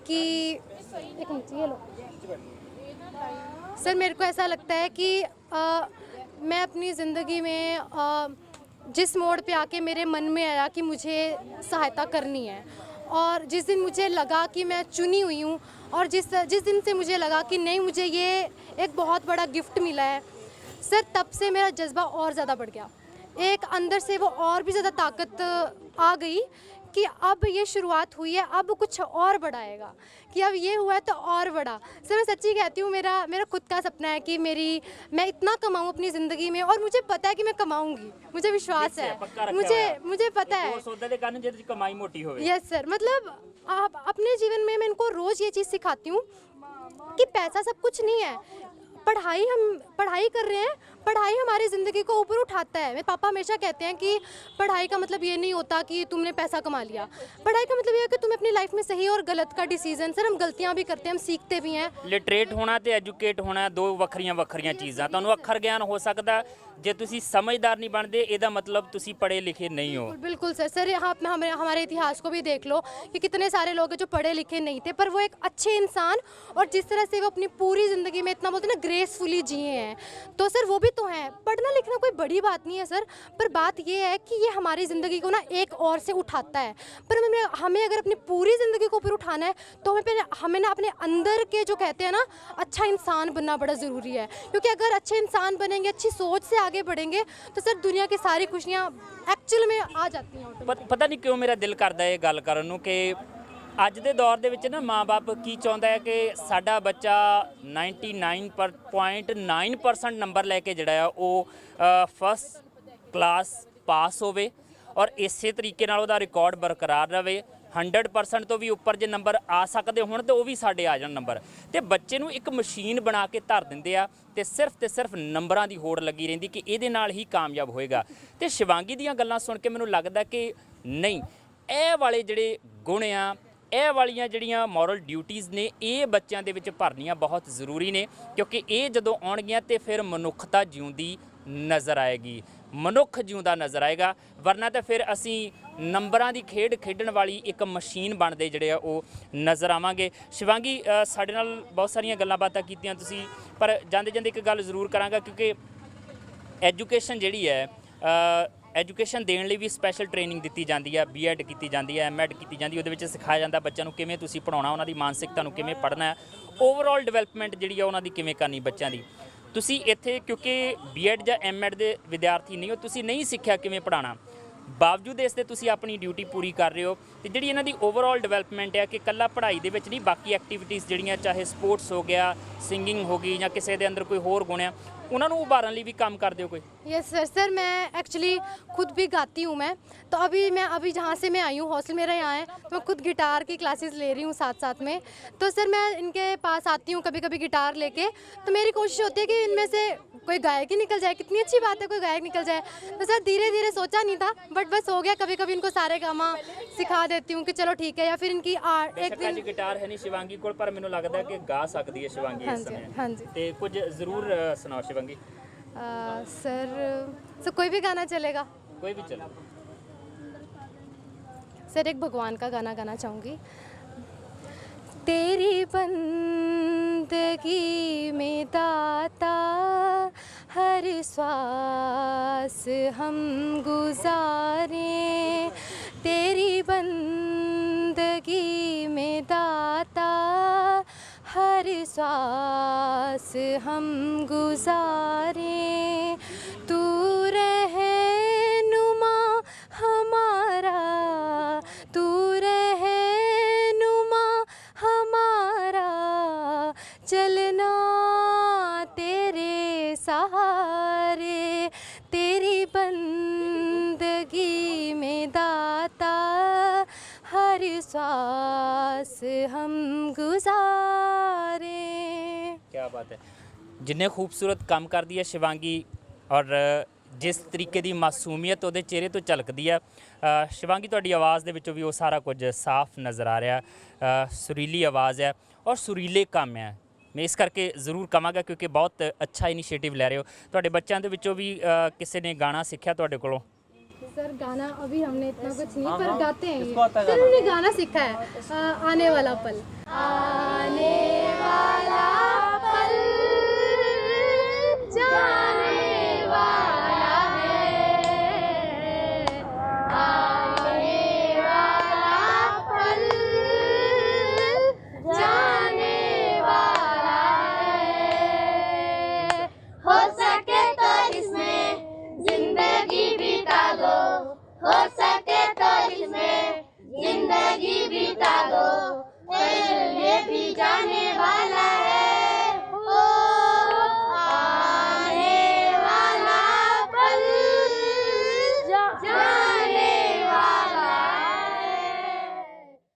कि एक मिनट ये लो सर, मेरे को ऐसा लगता है कि मैं अपनी ज़िंदगी में जिस मोड़ पे आके मेरे मन में आया कि मुझे सहायता करनी है, और जिस दिन मुझे लगा कि मैं चुनी हुई हूँ, और जिस दिन से मुझे लगा कि नहीं मुझे ये एक बहुत बड़ा गिफ्ट मिला है सर, तब से मेरा जज्बा और ज़्यादा बढ़ गया। एक अंदर से वो और भी ज़्यादा ताकत आ गई कि अब ये शुरुआत हुई है, अब कुछ और बड़ा आएगा, कि अब ये हुआ है तो और बड़ा। सर मैं सच्ची कहती हूँ, मेरा खुद का सपना है कि मैं इतना कमाऊँ अपनी ज़िंदगी में, और मुझे पता है कि मैं कमाऊँगी, मुझे विश्वास है, मुझे पता है। कमाई मोटी हो। यस सर, मतलब आप अपने जीवन में मैं इनको रोज़ ये चीज़ सिखाती हूँ कि पैसा सब कुछ नहीं है, हम पढ़ाई कर रहे हैं, पढ़ाई हमारी ज़िंदगी को ऊपर उठाता है। मेरे पापा हमेशा कहते हैं कि पढ़ाई का मतलब ये नहीं होता कि तुमने पैसा कमा लिया, पढ़ाई का मतलब ये है कि तुम अपनी लाइफ में सही और गलत का डिसीजन, सर हम गलतियां भी करते हैं, हम सीखते भी हैं। लिटरेट होना ते एजुकेट होना दो ਵੱਖਰੀਆਂ चीज़ां। तुहानूं अखर ज्ञान हो सकता, जे तुसी समझदार नहीं बनते ਇਹਦਾ मतलब तुसी पढ़े लिखे नहीं हो। बिल्कुल सर यहाँ हमारे इतिहास को भी देख लो कि कितने सारे लोग हैं जो पढ़े लिखे नहीं थे, पर वो एक अच्छे इंसान, और जिस तरह से वो अपनी पूरी ज़िंदगी में इतना बोलते हैं ना ग्रेसफुली जिए हैं, तो सर वो भी तो हैं। पढ़ना लिखना कोई बड़ी बात नहीं है सर, पर बात ये है कि ये हमारी ज़िंदगी को ना एक और से उठाता है। पर हमें अगर अपनी पूरी ज़िंदगी को ऊपर उठाना है तो हमें ना अपने अंदर के जो कहते हैं ना अच्छा इंसान बनना बड़ा ज़रूरी है, क्योंकि अगर अच्छे इंसान बनेंगे, अच्छी सोच से आगे बढ़ेंगे, तो सर दुनिया की सारी खुशियाँ एक्चुअल में आ जाती हैं। पता नहीं क्यों मेरा दिल करता है गल करन नूं कि ਅੱਜ ਦੇ ਦੌਰ ਦੇ ਵਿੱਚ ਨਾ ਮਾਂ-ਬਾਪ ਕੀ ਚਾਹੁੰਦਾ ਹੈ ਕਿ ਸਾਡਾ ਬੱਚਾ 99.9% ਨੰਬਰ ਲੈ ਕੇ ਜਿਹੜਾ ਆ ਉਹ ਫਸਟ ਕਲਾਸ ਪਾਸ ਹੋਵੇ ਔਰ ਇਸੇ ਤਰੀਕੇ ਨਾਲ ਉਹਦਾ ਰਿਕਾਰਡ ਬਰਕਰਾਰ ਰਵੇ। 100% ਤੋਂ ਵੀ ਉੱਪਰ ਜੇ ਨੰਬਰ ਆ ਸਕਦੇ ਹੋਣ ਤੇ ਉਹ ਵੀ ਸਾਡੇ ਆ ਜਾਣ ਨੰਬਰ, ਤੇ ਬੱਚੇ ਨੂੰ ਇੱਕ ਮਸ਼ੀਨ ਬਣਾ ਕੇ ਧਰ ਦਿੰਦੇ ਆ ਤੇ ਸਿਰਫ ਨੰਬਰਾਂ ਦੀ ਹੋੜ ਲੱਗੀ ਰਹਿੰਦੀ ਕਿ ਇਹਦੇ ਨਾਲ ਹੀ ਕਾਮਯਾਬ ਹੋਏਗਾ। ਤੇ ਸ਼ਿਵਾਂਗੀ ਦੀਆਂ ਗੱਲਾਂ ਸੁਣ ਕੇ ਮੈਨੂੰ ਲੱਗਦਾ ਕਿ ਨਹੀਂ, ਇਹ ਵਾਲੇ ਜਿਹੜੇ ਗੁਣ ਆ, ਇਹ ਵਾਲੀਆਂ ਜਿਹੜੀਆਂ ਮੋਰਲ ਡਿਊਟੀਆਂ ਨੇ, ਇਹ ਬੱਚਿਆਂ ਦੇ ਵਿੱਚ ਭਰਨੀਆਂ ਬਹੁਤ ਜ਼ਰੂਰੀ ਨੇ, ਕਿਉਂਕਿ ਇਹ ਜਦੋਂ ਆਉਣਗੀਆਂ ਤੇ ਫਿਰ ਮਨੁੱਖਤਾ ਜਿਉਂਦੀ ਨਜ਼ਰ ਆਏਗੀ, ਮਨੁੱਖ ਜਿਉਂਦਾ ਨਜ਼ਰ ਆਏਗਾ। ਵਰਨਾ ਤਾਂ ਫਿਰ ਅਸੀਂ ਨੰਬਰਾਂ ਦੀ ਖੇਡ ਖੇਡਣ ਵਾਲੀ ਇੱਕ ਮਸ਼ੀਨ ਬਣਦੇ ਜਿਹੜੇ ਆ ਉਹ ਨਜ਼ਰ ਆਵਾਂਗੇ। ਸ਼ਿਵਾਂਗੀ, ਸਾਡੇ ਨਾਲ ਬਹੁਤ ਸਾਰੀਆਂ ਗੱਲਾਂ ਬਾਤਾਂ ਕੀਤੀਆਂ ਤੁਸੀਂ, ਪਰ ਜਾਂਦੇ ਜਾਂਦੇ ਇੱਕ ਗੱਲ ਜ਼ਰੂਰ ਕਰਾਂਗਾ, ਕਿਉਂਕਿ ਐਜੂਕੇਸ਼ਨ ਜਿਹੜੀ ਹੈ, ਐਜੂਕੇਸ਼ਨ ਦੇਣ ਲਈ ਵੀ ਸਪੈਸ਼ਲ ਟ੍ਰੇਨਿੰਗ ਦਿੱਤੀ ਜਾਂਦੀ ਹੈ, ਬੀਐਡ ਕੀਤੀ ਜਾਂਦੀ ਹੈ, ਐਮਐਡ ਕੀਤੀ ਜਾਂਦੀ ਹੈ। ਉਹਦੇ ਵਿੱਚ ਸਿਖਾਇਆ ਜਾਂਦਾ ਬੱਚਿਆਂ ਨੂੰ ਕਿਵੇਂ ਤੁਸੀਂ ਪੜ੍ਹਾਉਣਾ, ਉਹਨਾਂ ਦੀ ਮਾਨਸਿਕਤਾ ਨੂੰ ਕਿਵੇਂ ਪੜ੍ਹਨਾ ਹੈ, ਓਵਰਆਲ ਡਿਵੈਲਪਮੈਂਟ ਜਿਹੜੀ ਆ ਉਹਨਾਂ ਦੀ ਕਿਵੇਂ ਕਰਨੀ ਬੱਚਿਆਂ ਦੀ। ਤੁਸੀਂ ਇੱਥੇ ਕਿਉਂਕਿ ਬੀਐਡ ਜਾਂ ਐਮਐਡ ਦੇ ਵਿਦਿਆਰਥੀ ਨਹੀਂ ਹੋ, ਤੁਸੀਂ ਨਹੀਂ ਸਿੱਖਿਆ ਕਿਵੇਂ ਪੜ੍ਹਾਉਣਾ, ਬਾਵਜੂਦ ਇਸ ਦੇ ਤੁਸੀਂ ਆਪਣੀ ਡਿਊਟੀ ਪੂਰੀ ਕਰ ਰਹੇ ਹੋ। ਤੇ ਜਿਹੜੀ ਇਹਨਾਂ ਦੀ ਓਵਰਆਲ ਡਿਵੈਲਪਮੈਂਟ ਹੈ ਕਿ ਇਕੱਲਾ ਪੜ੍ਹਾਈ ਦੇ ਵਿੱਚ ਨਹੀਂ, ਬਾਕੀ ਐਕਟੀਵਿਟੀਜ਼ ਜਿਹੜੀਆਂ, ਚਾਹੇ ਸਪੋਰਟਸ ਹੋ ਗਿਆ, ਸਿੰਗਿੰਗ ਹੋ ਗਈ, ਜਾਂ ਕਿਸੇ ਦੇ ਅੰਦਰ ਕੋਈ ਹੋਰ ਗੁਣ ਆ, ਉਹਨਾਂ ਨੂੰ ਉਭਾਰਨ ਲਈ ਵੀ ਕੰਮ ਕਰਦੇ ਹੋ ਕੋਈ? यस सर मैं एक्चुअली खुद भी गाती हूँ। मैं तो अभी जहाँ से मैं आई हूँ, हॉस्टल मेरा यहाँ है, तो मैं खुद गिटार की क्लासेस ले रही हूँ साथ में। तो सर मैं इनके पास आती हूँ कभी कभी गिटार लेके, तो मेरी कोशिश होती है कि इनमें से कोई गायक ही निकल जाए। कितनी अच्छी बात है कोई गायक निकल जाए। तो सर धीरे धीरे सोचा नहीं था, बट बस हो गया। कभी कभी इनको सारे गामा सिखा देती हूँ कि चलो ठीक है, या फिर इनकी एक दिन गिटार है नहीं शिवांगी कोल, पर मैनूं लगदा है कि गा सकदी है शिवांगी इस समय। हाँ जी ते कुछ जरूर सुनाओ शिवांगी। सर कोई भी गाना चलेगा। कोई भी चलो। सर एक भगवान का गाना गाना चाहूँगी। तेरी बंदगी में दाता हर श्वास हम गुजारें, तेरी बंदगी में दाता हर श्वास हम गुजारें, तू रहनुमा हमारा, तू रहनुमा हमारा, चलना तेरे सहारे, तेरी बंदगी में दाता हर श्वास हम गुजारे। क्या बात है। जिन्ने खूबसूरत काम करती है शिवांगी और जिस तरीके की मासूमियत ਉਹਦੇ ਚਿਹਰੇ ਤੋਂ ਝਲਕਦੀ ਹੈ, शिवांगी ਤੁਹਾਡੀ ਆਵਾਜ਼ ਦੇ ਵਿੱਚੋਂ ਵੀ ਉਹ ਸਾਰਾ ਕੁਝ ਸਾਫ਼ ਨਜ਼ਰ ਆ ਰਿਹਾ। ਸੁਰੀਲੀ ਆਵਾਜ਼ ਹੈ ਔਰ ਸੁਰੀਲੇ ਕੰਮ ਹੈ। ਮੈਂ ਇਸ ਕਰਕੇ ਜ਼ਰੂਰ ਕਹਾਂਗਾ ਕਿਉਂਕਿ ਬਹੁਤ ਅੱਛਾ ਇਨੀਸ਼ੀਏਟਿਵ ਲੈ ਰਹੇ ਹੋ। ਤੁਹਾਡੇ ਬੱਚਿਆਂ ਦੇ ਵਿੱਚੋਂ ਵੀ ਕਿਸੇ ਨੇ ਗਾਣਾ ਸਿੱਖਿਆ ਤੁਹਾਡੇ ਕੋਲੋਂ? सर गाना अभी हमने इतना कुछ नहीं, पर गाते हैं। किसको आता है सर हमने गाना सीखा है, आने वाला पल, आने वाला पल जाने वाला है, आने वाला पल जाने वाला है, हो सके तो इसमें जिंदगी बिता दो, हो सके तो इसमें जिंदगी बिता दो, ये भी जाने वाला है, ओ आने वाला पल जाने वाला है।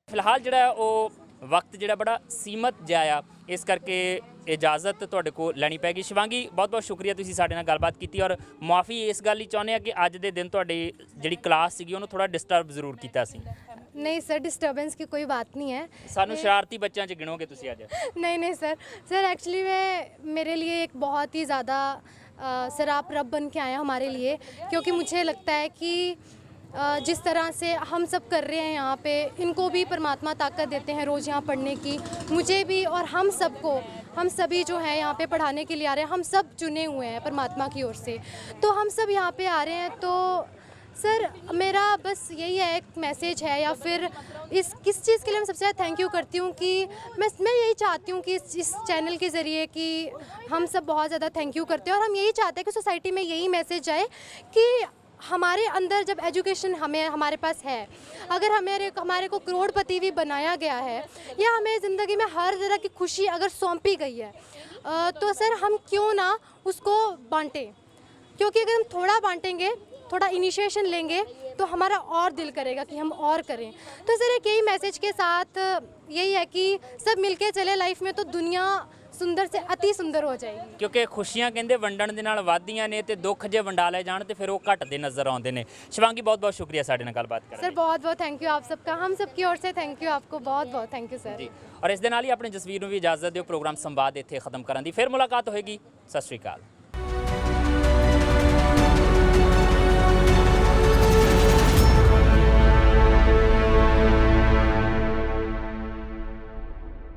ਫਿਲਹਾਲ ਜਿਹੜਾ ਹੈ ਉਹ ਵਕਤ ਜਿਹੜਾ ਬੜਾ ਸੀਮਤ ਜਿਹਾ ਆ, ਇਸ ਕਰਕੇ ਇਜਾਜ਼ਤ ਤੁਹਾਡੇ ਕੋਲ ਲੈਣੀ ਪੈਗੀ। शिवांगी ਬਹੁਤ ਬਹੁਤ ਸ਼ੁਕਰੀਆ, ਤੁਸੀਂ ਸਾਡੇ ਨਾਲ ਗੱਲਬਾਤ ਕੀਤੀ ਔਰ ਮਾਫੀ ਇਸ ਗੱਲ ਲਈ ਚਾਹੁੰਦੇ ਆ ਕਿ ਅੱਜ ਦੇ ਦਿਨ ਤੁਹਾਡੀ ਜਿਹੜੀ ਕਲਾਸ ਸੀਗੀ ਉਹਨੂੰ ਥੋੜਾ ਡਿਸਟਰਬ ਜ਼ਰੂਰ ਕੀਤਾ ਸੀ। नहीं सर डिस्टर्बेंस की कोई बात नहीं है। ਸਾਨੂੰ ਸ਼ਰਾਰਤੀ ਬੱਚਿਆਂ 'ਚ ਗਿਣੋਗੇ ਤੁਸੀਂ ਅੱਜ? नहीं सर एक्चुअली मेरे लिए एक बहुत ही ज़्यादा सर आप रब बन के आए हैं हमारे लिए, क्योंकि मुझे लगता है कि जिस तरह से हम सब कर रहे हैं यहाँ पे, इनको भी परमात्मा ताकत देते हैं रोज़ यहाँ पढ़ने की, मुझे भी और हम सबको, हम सभी जो हैं यहाँ पे पढ़ाने के लिए आ रहे हैं, हम सब चुने हुए हैं परमात्मा की ओर से, तो हम सब यहाँ पे आ रहे हैं। तो सर मेरा बस यही है, एक मैसेज है या फिर किस चीज़ के लिए मैं सबसे ज़्यादा थैंक यू करती हूँ कि मैं यही चाहती हूँ कि इस चैनल के ज़रिए कि हम सब बहुत ज़्यादा थैंक यू करते हैं और हम यही चाहते हैं कि सोसाइटी में यही मैसेज जाए कि हमारे अंदर जब एजुकेशन हमारे पास है, अगर हमारे को करोड़पति भी बनाया गया है या हमें ज़िंदगी में हर तरह की खुशी अगर सौंपी गई है तो सर हम क्यों ना उसको बांटें, क्योंकि अगर हम थोड़ा बांटेंगे, थोड़ा इनिशिएशन लेंगे तो हमारा और दिल करेगा कि हम और करें। तो सर एक यही मैसेज के साथ यही है कि सब मिलके चले लाइफ में तो दुनिया सुंदर से अति सुंदर हो जाएगी। ਕਿਉਂਕਿ ਖੁਸ਼ੀਆਂ ਕਹਿੰਦੇ ਵੰਡਣ ਦੇ ਨਾਲ ਵੱਧਦੀਆਂ ਨੇ ਤੇ ਦੁੱਖ ਜੇ ਵੰਡਾ ਲਏ ਜਾਣ ਤੇ ਫਿਰ ਉਹ ਘਟਦੇ ਨਜ਼ਰ ਆਉਂਦੇ ਨੇ। ਸ਼ਿਵਾਂਗੀ ਬਹੁਤ ਬਹੁਤ ਸ਼ੁਕਰੀਆ ਸਾਡੇ ਨਾਲ ਗੱਲਬਾਤ ਕਰਨ सर बहुत बहुत थैंक यू आप सबका, हम सबकी ओर से थैंक यू आपको, बहुत बहुत थैंक यू सर। ਜੀ। ਔਰ ਇਸ ਦੇ ਨਾਲ ਹੀ ਆਪਣੇ ਜਸਵੀਰ ਨੂੰ ਵੀ ਇਜਾਜ਼ਤ ਦਿਓ। ਪ੍ਰੋਗਰਾਮ ਸੰਵਾਦ ਇੱਥੇ ਖਤਮ ਕਰਨ ਦੀ, ਫਿਰ ਮੁਲਾਕਾਤ ਹੋਏਗੀ। ਸਤਿ ਸ਼੍ਰੀ ਅਕਾਲ।